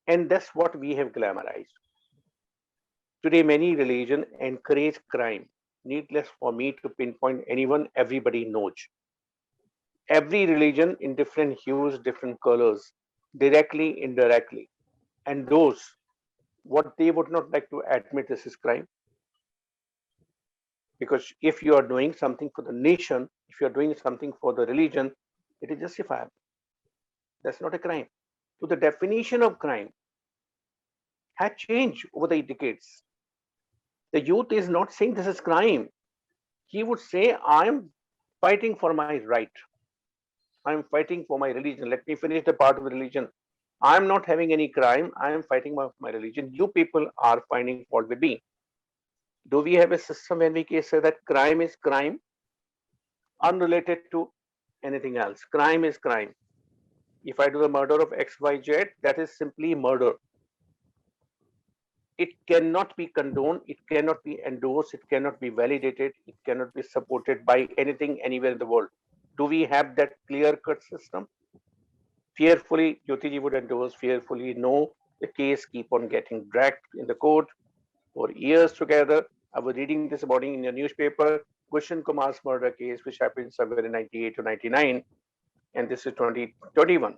D: and that's what we have glamorized. Today, many religions encourage crime. Needless for me to pinpoint anyone, everybody knows. Every religion in different hues, different colors, directly, indirectly. And those, what they would not like to admit this is crime. Because if you are doing something for the nation, if you are doing something for the religion, it is justifiable. That's not a crime. So the definition of crime had changed over the decades. The youth is not saying this is crime. He would say, I'm fighting for my right. I'm fighting for my religion. Let me finish the part of religion. I'm not having any crime. I'm fighting for my religion. You people are finding fault with me. Do we have a system when we can say that crime is crime, unrelated to anything else? Crime is crime. If I do the murder of XYZ, that is simply murder. It cannot be condoned, it cannot be endorsed, it cannot be validated, it cannot be supported by anything anywhere in the world. Do we have that clear-cut system? Fearfully, Jyotiji would endorse, fearfully, no. The case keep on getting dragged in the court for years together. I was reading this morning in a newspaper, Gulshan Kumar's murder case, which happened somewhere in 98 to 99, and this is 2021.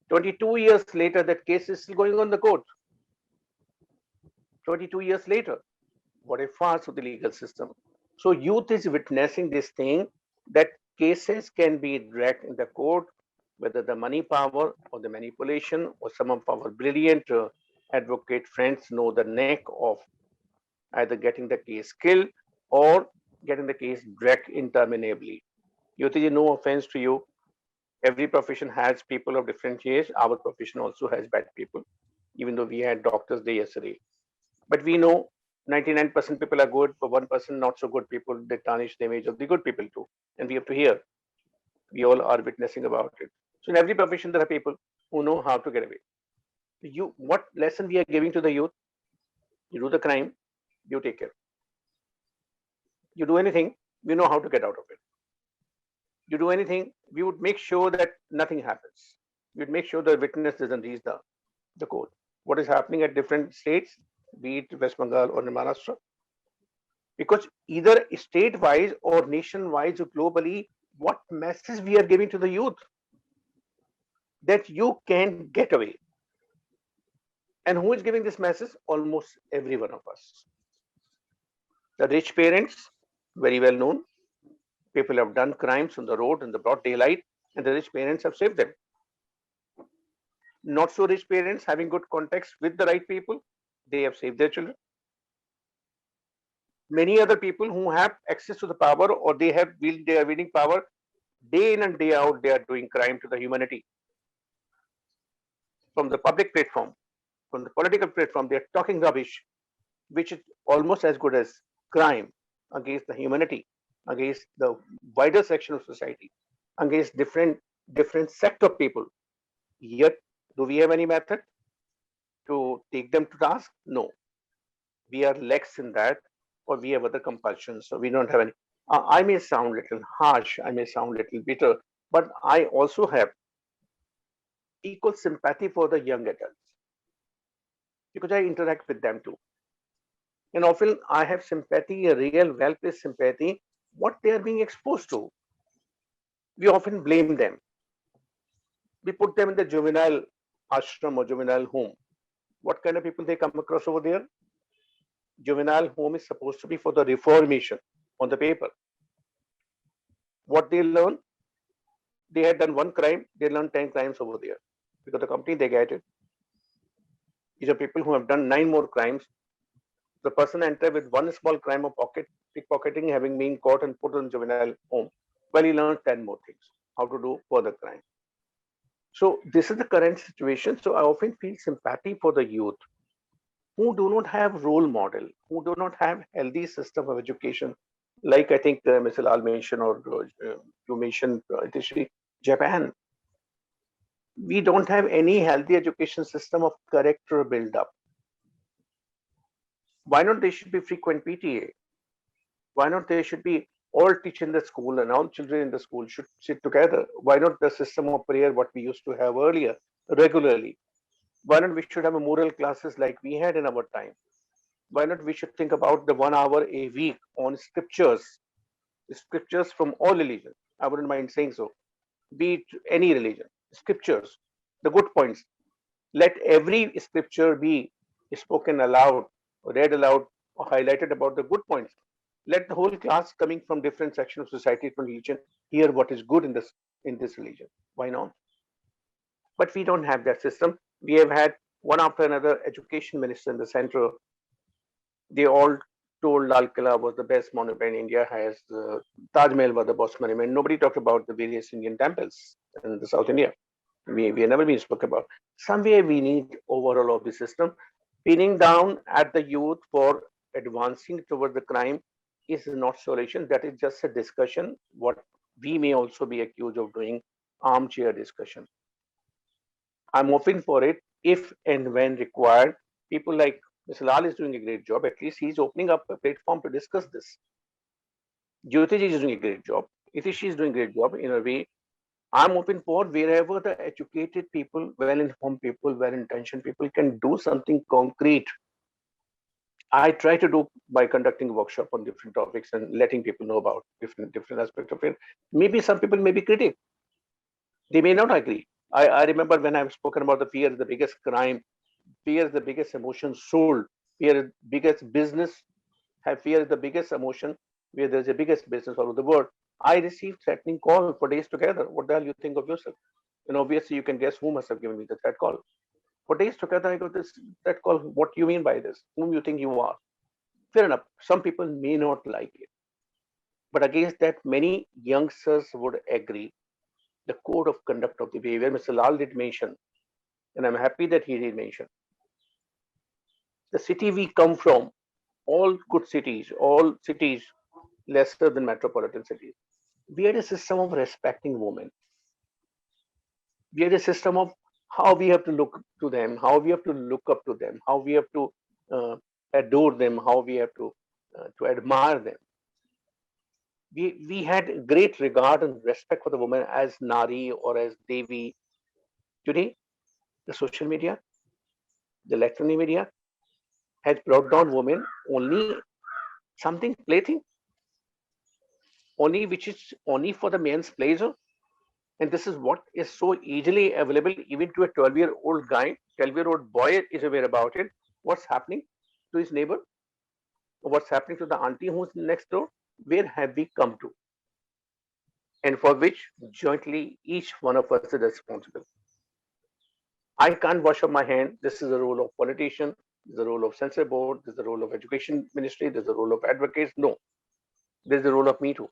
D: 22 years later, that case is still going on the court. 22 years later, what a farce of the legal system. So youth is witnessing this thing, that cases can be dragged in the court, whether the money power or the manipulation or some of our brilliant advocate friends know the neck of either getting the case killed or getting the case dragged interminably. Yotiji, no offense to you. Every profession has people of different age. Our profession also has bad people, even though we had Doctors' Day yesterday. But we know 99% people are good, but 1% not so good people, they tarnish the image of the good people too. And we have to hear. We all are witnessing about it. So in every profession, there are people who know how to get away. What lesson we are giving to the youth? You do the crime, you take care. You do anything, we know how to get out of it. You do anything, we would make sure that nothing happens. We'd make sure the witness doesn't reach the court. What is happening at different states, be it West Bengal or Maharashtra? Because either state-wise or nation-wise or globally, what message we are giving to the youth? That you can get away. And who is giving this message? Almost every one of us. The rich parents, very well known. People have done crimes on the road in the broad daylight, and the rich parents have saved them. Not so rich parents having good contacts with the right people, they have saved their children. Many other people who have access to the power or they are wielding power, day in and day out, they are doing crime to the humanity. From the public platform, from the political platform, they are talking rubbish, which is almost as good as crime against the humanity, against the wider section of society, against different sect of people. Yet, do we have any method to take them to task? No. We are lax in that, or we have other compulsions, so we don't have any. I may sound a little harsh, I may sound a little bitter, but I also have equal sympathy for the young adults because I interact with them too. And often I have sympathy, a real well-placed sympathy, what they are being exposed to. We often blame them. We put them in the juvenile ashram or juvenile home. What kind of people they come across over there? Juvenile home is supposed to be for the reformation on the paper. What they learn? They had done one crime, they learn 10 crimes over there. Because the company they get it. These are people who have done 9 more crimes. The person entered with one small crime of pickpocketing, having been caught and put in juvenile home. Well, he learned 10 more things, how to do further crime. So this is the current situation. So I often feel sympathy for the youth who do not have role model, who do not have healthy system of education. Like I think Mr. Lal mentioned or you mentioned, Itishri, Japan. We don't have any healthy education system of character build up. Why not they should be frequent PTA? Why not they should be all teach in the school and all children in the school should sit together? Why not the system of prayer what we used to have earlier regularly? Why not we should have a moral classes like we had in our time? Why not we should think about the 1 hour a week on scriptures from all religions? I wouldn't mind saying so. Be it any religion, scriptures, the good points. Let every scripture be spoken aloud, read aloud, or highlighted about the good points. Let the whole class coming from different sections of society, from religion, hear what is good in this religion. Why not? But we don't have that system. We have had one after another education minister in the center. They all told Lal Killa was the best monument India has. Taj Mahal was the best monument. Nobody talked about the various Indian temples in the South India. We have never been spoken about. Somewhere we need overall of the system. Pinning down at the youth for advancing towards the crime is not solution. That is just a discussion. What we may also be accused of doing armchair discussion. I'm open for it if and when required. People like Mr. Lal is doing a great job. At least he's opening up a platform to discuss this. Jyotiji is doing a great job. Itishi is doing a great job in a way. I'm open for wherever the educated people, well-informed people, well-intentioned people can do something concrete. I try to do by conducting a workshop on different topics and letting people know about different aspects of it. Maybe some people may be critical. They may not agree. I remember when I've spoken about the fear is the biggest crime, fear is the biggest emotion sold, fear is biggest business, fear is the biggest emotion where there's the biggest business all over the world. I received threatening call for days together. What the hell you think of yourself? And obviously you can guess who must have given me the threat call. For days together, I got this threat call. What do you mean by this? Whom you think you are? Fair enough. Some people may not like it. But against that, many youngsters would agree. The code of conduct of the behavior, Mr. Lal did mention, and I'm happy that he did mention. The city we come from, all good cities, all cities lesser than metropolitan cities, we had a system of respecting women. We had a system of how we have to look to them, how we have to look up to them, how we have to adore them, how we have to admire them. We had great regard and respect for the woman as Nari or as Devi. Today, the social media, the electronic media has brought down women only something plaything, only which is only for the man's pleasure. And this is what is so easily available even to a 12-year-old guy, 12-year-old boy is aware about it. What's happening to his neighbor? What's happening to the auntie who's next door? Where have we come to? And for which jointly each one of us is responsible. I can't wash up my hand. This is the role of politician, this is the role of censor board, this is the role of education ministry, this is the role of advocates. No, this is the role of me too.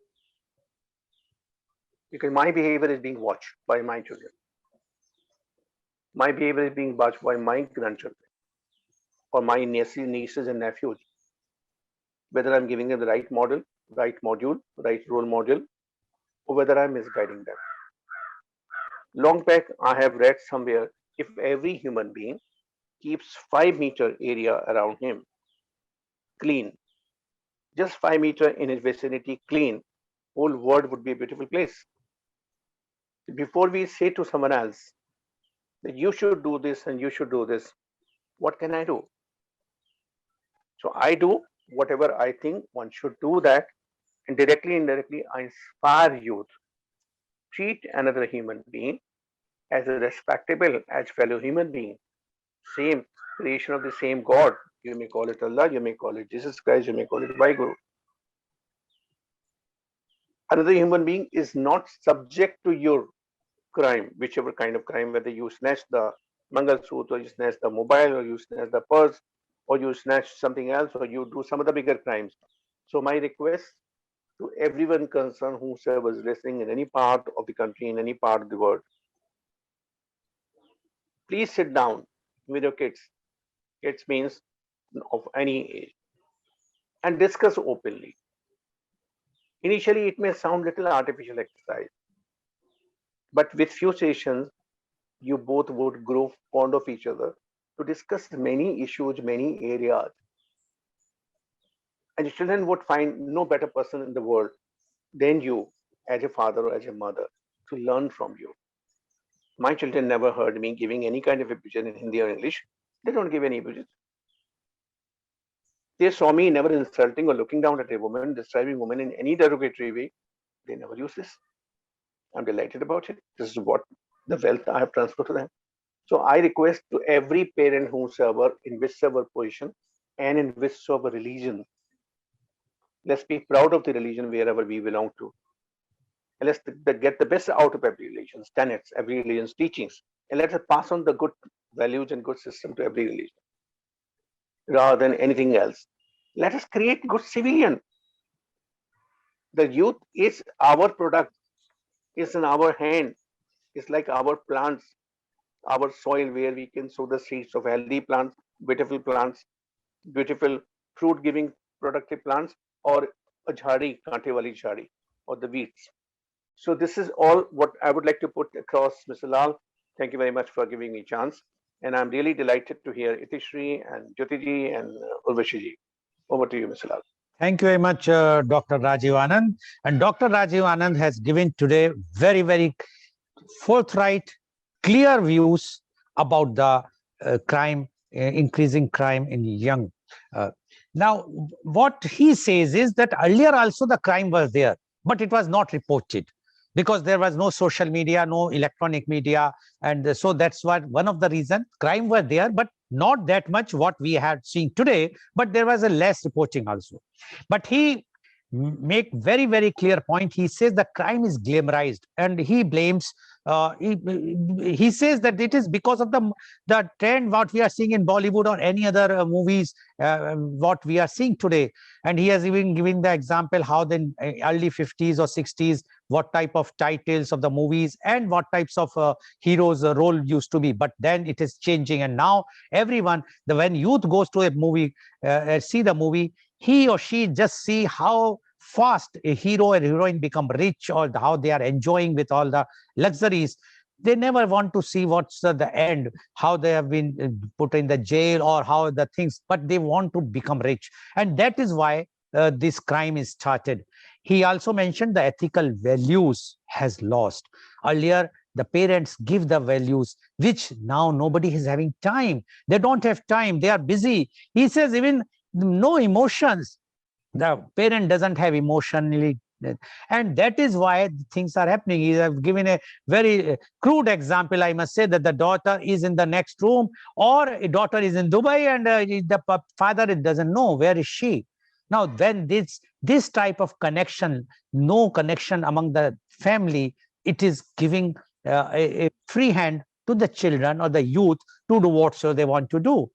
D: Because my behavior is being watched by my children. My behavior is being watched by my grandchildren or my nieces and nephews. Whether I'm giving them the right model, right module, right role model, or whether I'm misguiding them. Long back, I have read somewhere if every human being keeps 5-meter area around him clean, just 5 meter in his vicinity clean, whole world would be a beautiful place. Before we say to someone else that you should do this and you should do this, what can I do? So I do whatever I think one should do that, and directly, indirectly, I inspire youth. Treat another human being as a respectable as fellow human being. Same creation of the same God. You may call it Allah, you may call it Jesus Christ, you may call it Vaheguru. Another human being is not subject to your crime, whichever kind of crime, whether you snatch the Mangal Suit, or you snatch the mobile, or you snatch the purse, or you snatch something else, or you do some of the bigger crimes. So my request to everyone concerned, whosoever is listening in any part of the country, in any part of the world, please sit down with your kids. Kids means of any age, and discuss openly. Initially, it may sound little artificial exercise, but with few sessions, you both would grow fond of each other to discuss many issues, many areas. And your children would find no better person in the world than you as a father or as a mother to learn from you. My children never heard me giving any kind of abuse in Hindi or English. They don't give any abuse. They saw me never insulting or looking down at a woman, describing women in any derogatory way. They never use this. I'm delighted about it. This is what the wealth I have transferred to them. So I request to every parent whosoever in whichever position and in whichever religion, let's be proud of the religion wherever we belong to. And let's get the best out of every religion's tenets, every religion's teachings, and let us pass on the good values and good system to every religion rather than anything else. Let us create good civilian. The youth is our product, it's in our hand. It's like our plants, our soil where we can sow the seeds of healthy plants, beautiful fruit-giving productive plants, or a jhadi, kante wali jhadi, or the weeds. So this is all what I would like to put across, Mr. Lal. Thank you very much for giving me a chance. And I'm really delighted to hear Itishri and Jyotiji and Urvashi. Over to you, Mr. Lal.
A: Thank you very much, Dr. Rajiv Anand. And Dr. Rajiv Anand has given today very, very forthright, clear views about the crime, increasing crime in young. Now, what he says is that earlier also the crime was there, but it was not reported because there was no social media, no electronic media. And so that's what one of the reasons crime was there, but not that much what we had seen today, but there was a less reporting also. But he make very, very clear point. He says the crime is glamorized and he blames, he says that it is because of the trend what we are seeing in Bollywood or any other movies, what we are seeing today. And he has even given the example how then early 50s or 60s, what type of titles of the movies and what types of heroes role used to be. But then it is changing. And now everyone, when youth goes to a movie, see the movie, he or she just see how fast a hero or heroine become rich or how they are enjoying with all the luxuries. They never want to see what's the end, how they have been put in the jail or how the things, but they want to become rich. And that is why this crime is started. He also mentioned the ethical values has lost. Earlier, the parents give the values, which now nobody is having time. They don't have time. They are busy. He says even no emotions. The parent doesn't have emotionally, and that is why things are happening. He has given a very crude example. I must say that the daughter is in the next room, or a daughter is in Dubai, and the father doesn't know where is she. Now, when this type of connection, no connection among the family, it is giving a free hand to the children or the youth to do whatsoever they want to do.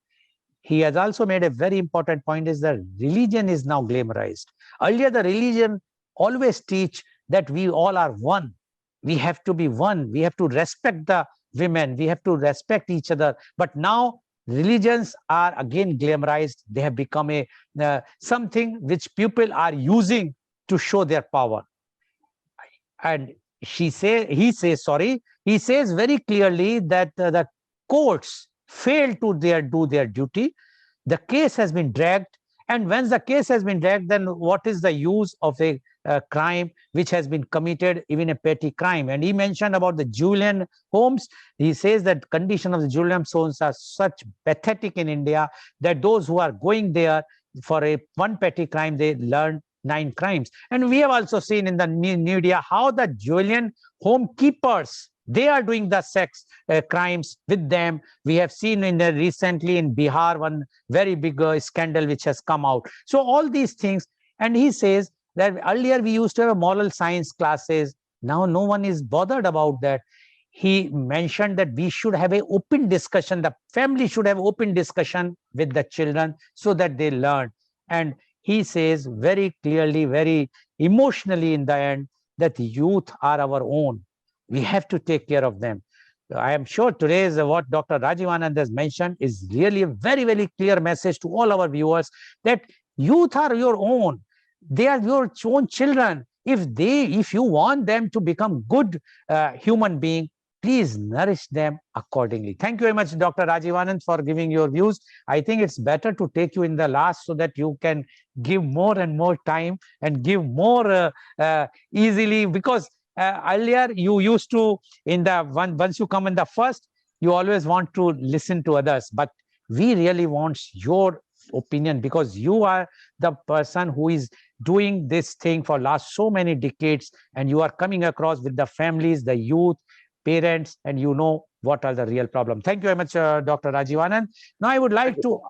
A: He has also made a very important point, is that religion is now glamorized. Earlier, the religion always teach that we all are one. We have to be one. We have to respect the women. We have to respect each other. But now religions are again glamorized. They have become a something which people are using to show their power. And he says very clearly that the courts failed to do their duty. The case has been dragged, and once the case has been dragged, then what is the use of a crime which has been committed, even a petty crime? And he mentioned about the Julian homes. He says that condition of the Julian homes are such pathetic in India that those who are going there for one petty crime, they learn 9 crimes. And we have also seen in the media how the Julian home keepers, they are doing the sex crimes with them. We have seen recently in Bihar one very big scandal which has come out. So all these things, and he says that earlier we used to have moral science classes. Now no one is bothered about that. He mentioned that we should have an open discussion. The family should have open discussion with the children so that they learn. And he says very clearly, very emotionally in the end, that the youth are our own. We have to take care of them. I am sure today's what Dr. Rajiv Anand has mentioned is really a very, very clear message to all our viewers that youth are your own. They are your own children. If you want them to become good human being, please nourish them accordingly. Thank you very much, Dr. Rajiv Anand, for giving your views. I think it's better to take you in the last so that you can give more and more time and give more easily, because earlier you used to, once you come in the first, you always want to listen to others. But we really want your opinion, because you are the person who is doing this thing for last so many decades, and you are coming across with the families, the youth, parents, and you know what are the real problems. Thank you very much, Dr. Rajiv Anand. Now I would like to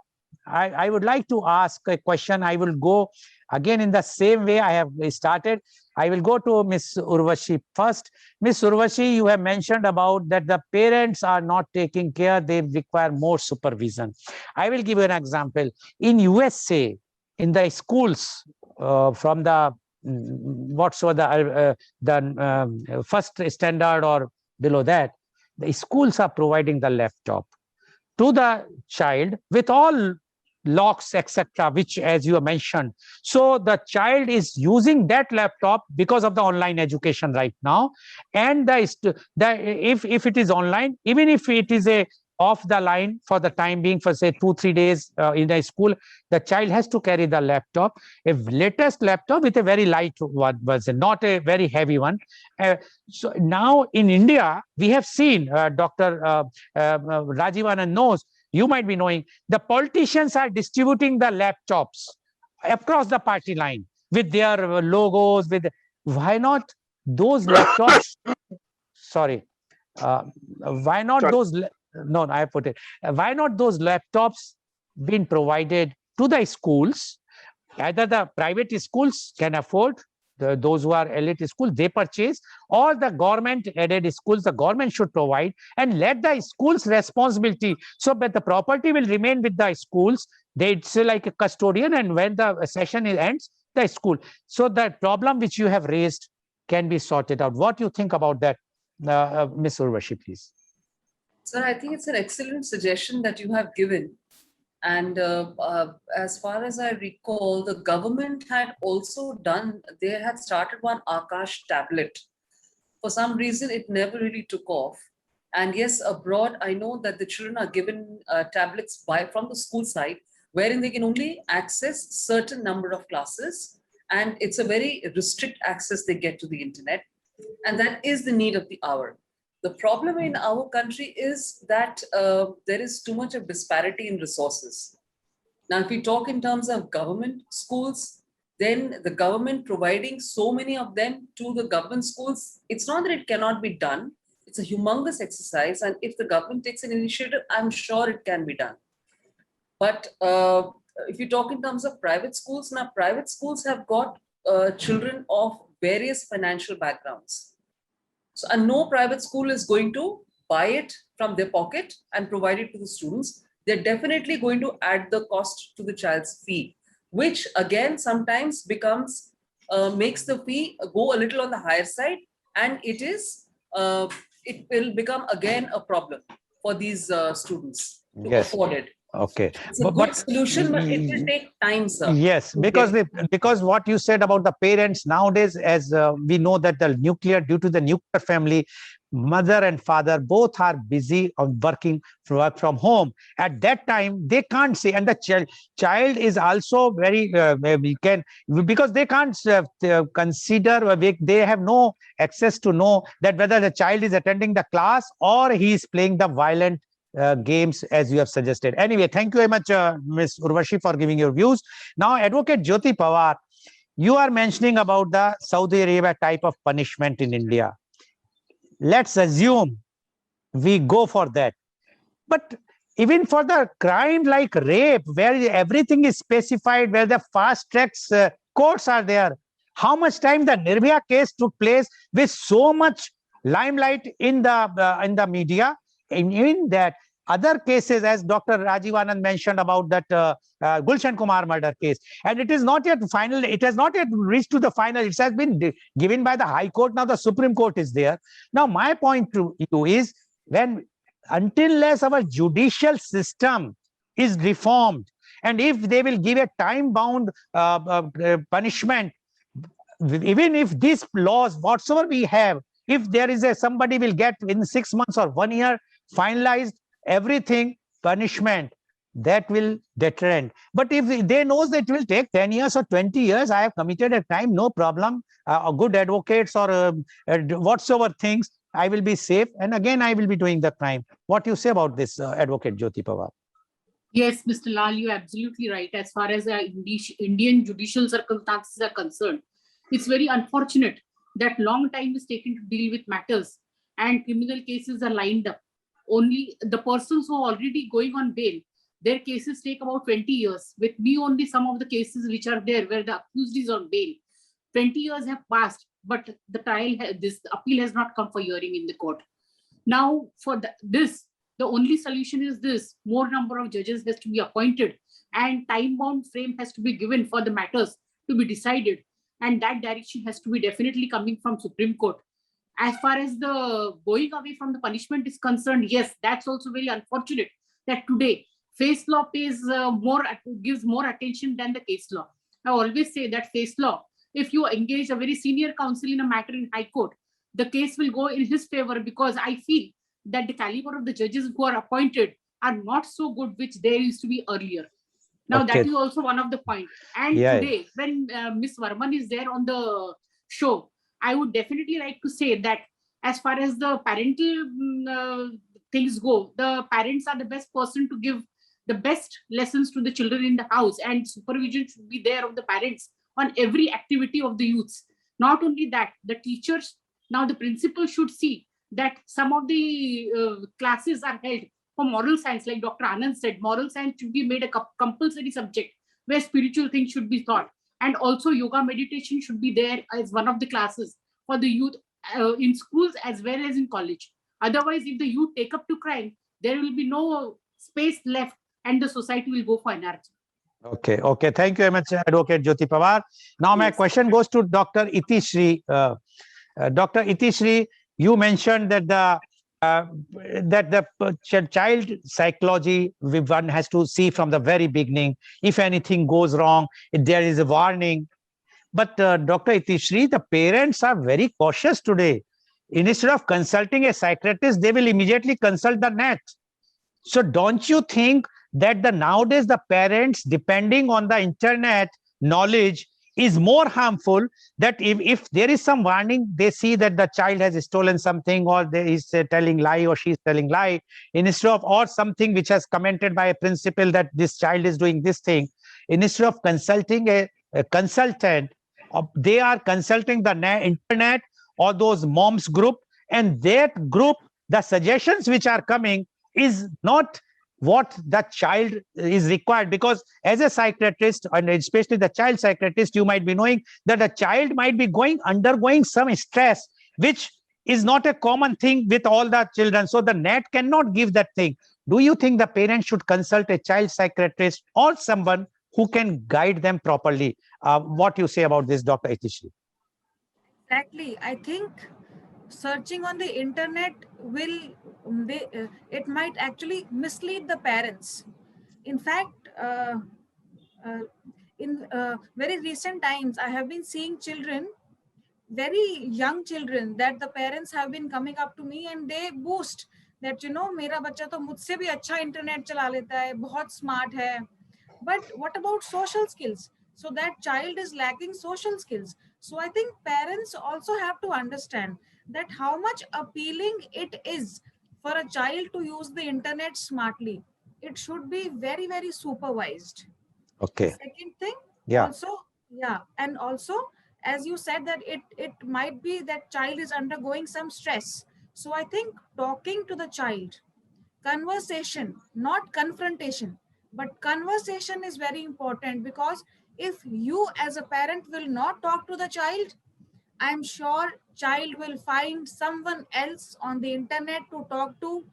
A: I would like to ask a question. I will go again in the same way I have started. I will go to Ms. Urvashi first. Ms. Urvashi, you have mentioned about that the parents are not taking care. They require more supervision. I will give you an example. In USA, in the schools, from the whatsoever the first standard or below that, the schools are providing the laptop to the child with all locks, etc., which, as you mentioned, so the child is using that laptop because of the online education right now. And if it is online, even if it is a off the line for the time being, for say 2-3 days in the school, the child has to carry the laptop, a latest laptop with a very light one version, not a very heavy one. So now in India, we have seen, Dr. Rajiv Anand knows, you might be knowing, the politicians are distributing the laptops across the party line with their logos. Why not those laptops? Sorry. Why not
D: Sorry.
A: those? No, I put it. Why not those laptops being provided to the schools? Either the private schools can afford, those who are elite schools, they purchase, or the government aided schools, the government should provide, and let the schools responsibility. So that the property will remain with the schools. It's like a custodian, and when the session ends, the school. So the problem which you have raised can be sorted out. What do you think about that, Ms. Urvashi, please?
C: Sir, I think it's an excellent suggestion that you have given. And as far as I recall, the government had also they had started one Akash tablet. For some reason, it never really took off. And yes, abroad, I know that the children are given tablets from the school side, wherein they can only access certain number of classes. And it's a very restrict access they get to the internet. And that is the need of the hour. The problem in our country is that there is too much of disparity in resources. Now, if we talk in terms of government schools, then the government providing so many of them to the government schools, it's not that it cannot be done. It's a humongous exercise. And if the government takes an initiative, I'm sure it can be done. But if you talk in terms of private schools, now private schools have got children of various financial backgrounds. So, and no private school is going to buy it from their pocket and provide it to the students. They're definitely going to add the cost to the child's fee, which again sometimes becomes makes the fee go a little on the higher side, and it will become again a problem for these students to
A: Yes.
C: afford it.
A: Okay.
C: It's a good solution, but it will take time, sir.
A: Yes, because because what you said about the parents nowadays, as we know that due to the nuclear family, mother and father both are busy on working work from home. At that time, they can't say, and the child is also very we can, because they can't consider, they have no access to know that whether the child is attending the class or he is playing the violent games, as you have suggested. Anyway, thank you very much, Ms. Urvashi, for giving your views. Now, Advocate Jyoti Pawar, you are mentioning about the Saudi Arabia type of punishment in India. Let's assume we go for that. But even for the crime like rape, where everything is specified, where the fast tracks courts are there, how much time the Nirbhaya case took place with so much limelight in the media, in that other cases, as Dr. Rajiv Anand mentioned about that Gulshan Kumar murder case, and it is not yet final. It has not yet reached to the final. It has been given by the High Court. Now the Supreme Court is there. Now my point to you is, unless our judicial system is reformed, and if they will give a time-bound punishment, even if these laws, whatsoever we have, if there is somebody will get in 6 months or 1 year finalized everything, punishment, that will deterrent. But if they knows that it will take 10 years or 20 years, I have committed a crime, no problem, good advocates or whatsoever things, I will be safe, and again I will be doing the crime. What do you say about this, Advocate Jyoti Pawar?
E: Yes, Mr. Lal, you're absolutely right. As far as Indian judicial circumstances are concerned, it's very unfortunate that long time is taken to deal with matters and criminal cases are lined up. Only the persons who are already going on bail, their cases take about 20 years. With me, only some of the cases which are there where the accused is on bail. 20 years have passed, but the appeal has not come for hearing in the court. Now, for the only solution is this: more number of judges has to be appointed, and time-bound frame has to be given for the matters to be decided. And that direction has to be definitely coming from Supreme Court. As far as the going away from the punishment is concerned, yes, that's also very unfortunate that today face law gives more attention than the case law. I always say that face law, if you engage a very senior counsel in a matter in High Court, the case will go in his favor, because I feel that the caliber of the judges who are appointed are not so good, which there used to be earlier. Now,
A: Okay.
E: that is also one of the points. And today, when Ms. Varman is there on the show, I would definitely like to say that as far as the parental things go, the parents are the best person to give the best lessons to the children in the house, and supervision should be there of the parents on every activity of the youths. Not only that, the teachers, now the principal should see that some of the classes are held for moral science, like Dr. Anand said, moral science should be made a compulsory subject where spiritual things should be taught. And also yoga meditation should be there as one of the classes for the youth in schools as well as in college. Otherwise, if the youth take up to crime, there will be no space left and the society will go for anarchy.
A: Okay. Thank you very much, Advocate Jyoti Pawar. Now, my question goes to Dr. Itishri. Dr. Itishri, you mentioned that the child psychology, one has to see from the very beginning. If anything goes wrong, there is a warning. But Dr. Itishri, the parents are very cautious today. Instead of consulting a psychiatrist, they will immediately consult the net. So don't you think that nowadays the parents, depending on the internet knowledge, is more harmful. That if there is some warning, they see that the child has stolen something, or there is telling lie, or she's telling lie, instead of, or something which has commented by a principal that this child is doing this thing, instead of consulting a consultant, they are consulting the internet or those moms group, and that group, the suggestions which are coming is not what the child is required. Because as a psychiatrist, and especially the child psychiatrist, you might be knowing that a child might be undergoing some stress which is not a common thing with all the children, so the net cannot give that thing. Do you think the parents should consult a child psychiatrist or someone who can guide them properly? What you say about this, Dr. Itishri?
F: Exactly. I think searching on the internet will it might actually mislead the parents. In fact, uh, in very recent times, I have been seeing children, very young children, that the parents have been coming up to me and they boast that, you know, मेरा बच्चा तो मुझसे भी अच्छा internet चला लेता है, बहुत स्मार्ट है. But what about social skills? So that child is lacking social skills. So I think parents also have to understand that how much appealing it is for a child to use the internet smartly. It should be very, very supervised.
A: Okay.
F: Second thing,
A: Yeah.
F: also, yeah, and also, as you said, that it might be that child is undergoing some stress. So I think talking to the child, conversation, not confrontation, but conversation is very important, because if you as a parent will not talk to the child, I'm sure child will find someone else on the internet to talk to,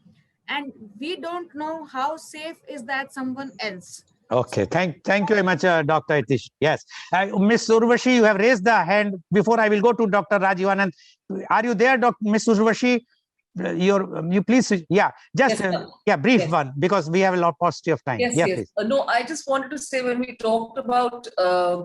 F: and we don't know how safe is that someone else.
A: Okay, thank you very much, Dr. Itish. Yes, Miss Urvashi, you have raised the hand. Before I will go to Dr. Rajivanand. Are you there, Dr. Miss Urvashi? You please, yeah, just
C: Yes,
A: brief
C: yes.
A: one, because we have a lot paucity of time.
C: Yes,
A: Yeah,
C: yes.
A: please.
C: No, I just wanted to say, when we talked about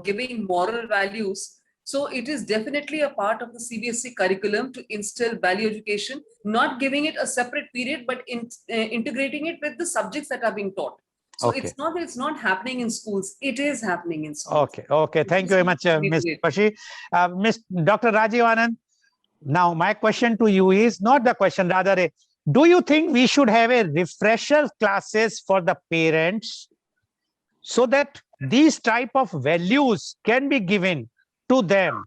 C: giving moral values, so it is definitely a part of the CBSE curriculum to instill value education, not giving it a separate period, but integrating it with the subjects that are being taught. So
A: Okay.
C: it's not that it's not happening in schools, it is happening in schools.
A: Okay. Thank you very much, Ms. Urvashi. Miss Dr. Rajivanand, now my question to you is not the question, rather, do you think we should have a refresher classes for the parents so that these type of values can be given to them,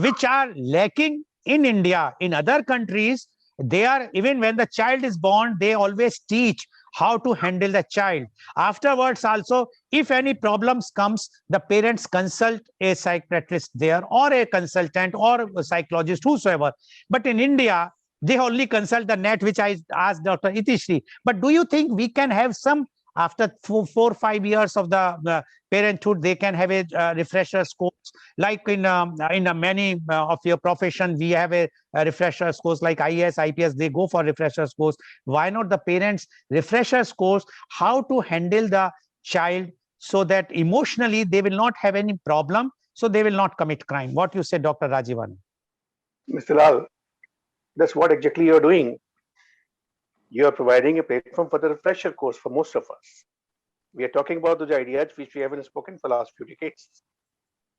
A: which are lacking in India? In other countries, they are, even when the child is born, they always teach how to handle the child. Afterwards also, if any problems comes, the parents consult a psychiatrist there, or a consultant, or a psychologist, whosoever. But in India, they only consult the net, which I asked Dr. Itishri. But do you think we can have some, after 4 or 5 years of the parenthood, they can have a refresher course, like in many of your profession, we have a refresher course like IAS, IPS, they go for refresher course. Why not the parents refresher course, how to handle the child, so that emotionally they will not have any problem, so they will not commit crime? What you say, Dr. Rajivan?
D: Mr. Lal, that's what exactly you're doing. You are providing a platform for the refresher course for most of us. We are talking about those ideas which we haven't spoken for the last few decades,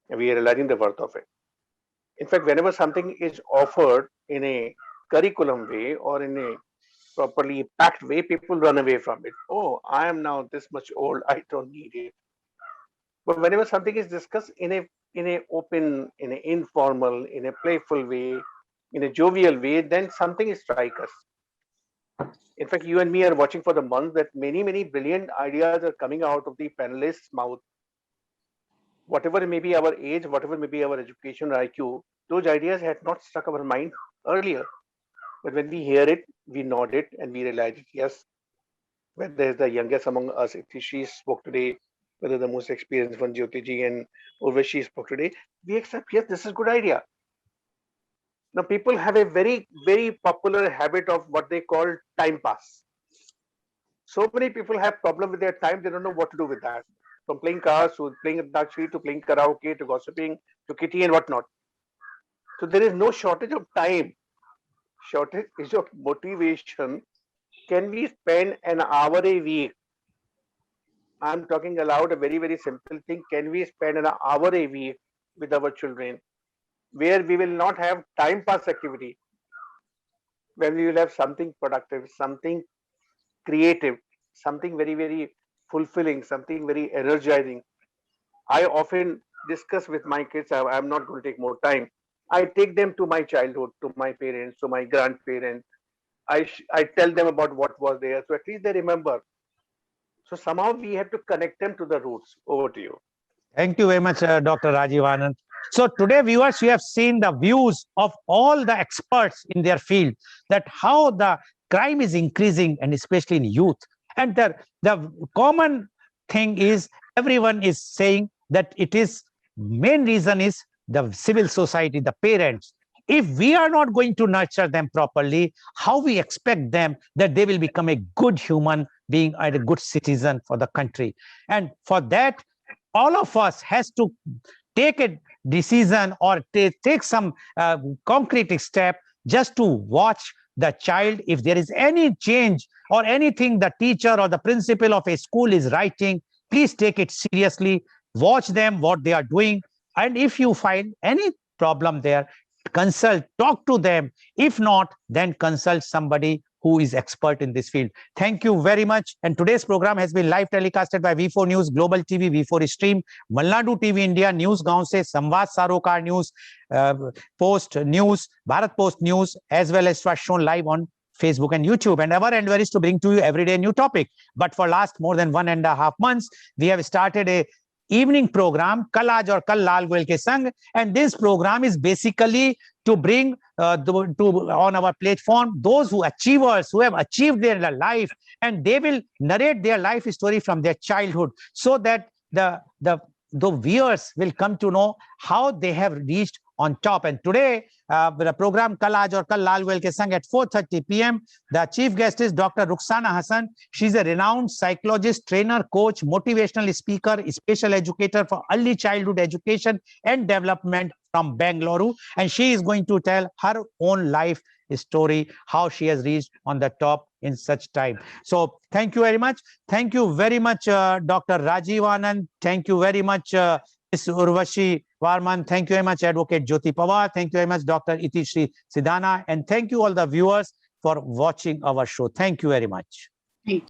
D: and we are realizing the worth of it. In fact, whenever something is offered in a curriculum way or in a properly packed way, people run away from it. Oh, I am now this much old, I don't need it. But whenever something is discussed in a open, in an informal, in a playful way, in a jovial way, then something strikes us. In fact, you and me are watching for the month that many brilliant ideas are coming out of the panelists' mouth. Whatever may be our age, whatever may be our education or IQ, those ideas had not struck our mind earlier. But when we hear it, we nod it and we realize it. Yes, whether the youngest among us, Itishi spoke today, whether the most experienced one, Jyotiji and Urvashi spoke today, we accept, yes, this is a good idea. Now, people have a very popular habit of what they call time pass. So many people have problem with their time, they don't know what to do with that. From playing cards to playing Antakshari to playing karaoke to gossiping to kitty and whatnot. So there is no shortage of time. Shortage is of motivation. Can we spend an hour a week? I'm talking aloud a very simple thing. Can we spend an hour a week with our children, where we will not have time pass activity, where we will have something productive, something creative, something very, very fulfilling, something very energizing. I often discuss with my kids, I'm not going to take more time. I take them to my childhood, to my parents, to my grandparents. I tell them about what was there. So at least they remember. So somehow we have to connect them to the roots. Over to you.
A: Thank you very much, Dr. Rajiv Anand. So today, viewers, you have seen the views of all the experts in their field, that how the crime is increasing, and especially in youth. And the common thing is everyone is saying that it is main reason is the civil society, the parents. If we are not going to nurture them properly, how we expect them that they will become a good human being and a good citizen for the country? And for that, all of us has to take a decision or take some concrete step just to watch the child. If there is any change or anything the teacher or the principal of a school is writing, please take it seriously, watch them what they are doing, and if you find any problem there, consult, talk to them. If not, then consult somebody who is expert in this field. Thank you very much. And today's program has been live telecasted by V4 News, Global TV, V4 Stream, Malnadu TV India, News Gaon se, Samvad Sarokar News, Post News, Bharat Post News, as well as shown live on Facebook and YouTube. And our endeavor is to bring to you every day a new topic. But for last more than 1.5 months, we have started a evening program, Kal Aaj aur Kal Lal Goel ke Sang, and this program is basically to bring on our platform those who achievers who have achieved their life, and they will narrate their life story from their childhood, so that the viewers will come to know how they have reached on top. And today, the program Kal Aaj aur Kal Lal Goel ke Sang at 4:30 p.m. The chief guest is Dr. Rukhsana Hassan. She's a renowned psychologist, trainer, coach, motivational speaker, special educator for early childhood education and development from Bengaluru. And she is going to tell her own life story, how she has reached on the top in such time. So thank you very much. Thank you very much, Dr. Rajiv Anand. Thank you very much, Ms. Urvashi Varman. Thank you very much, Advocate Jyoti Pawar. Thank you very much, Dr. Itishri Sidana. And thank you all the viewers for watching our show. Thank you very much.
E: Thank you.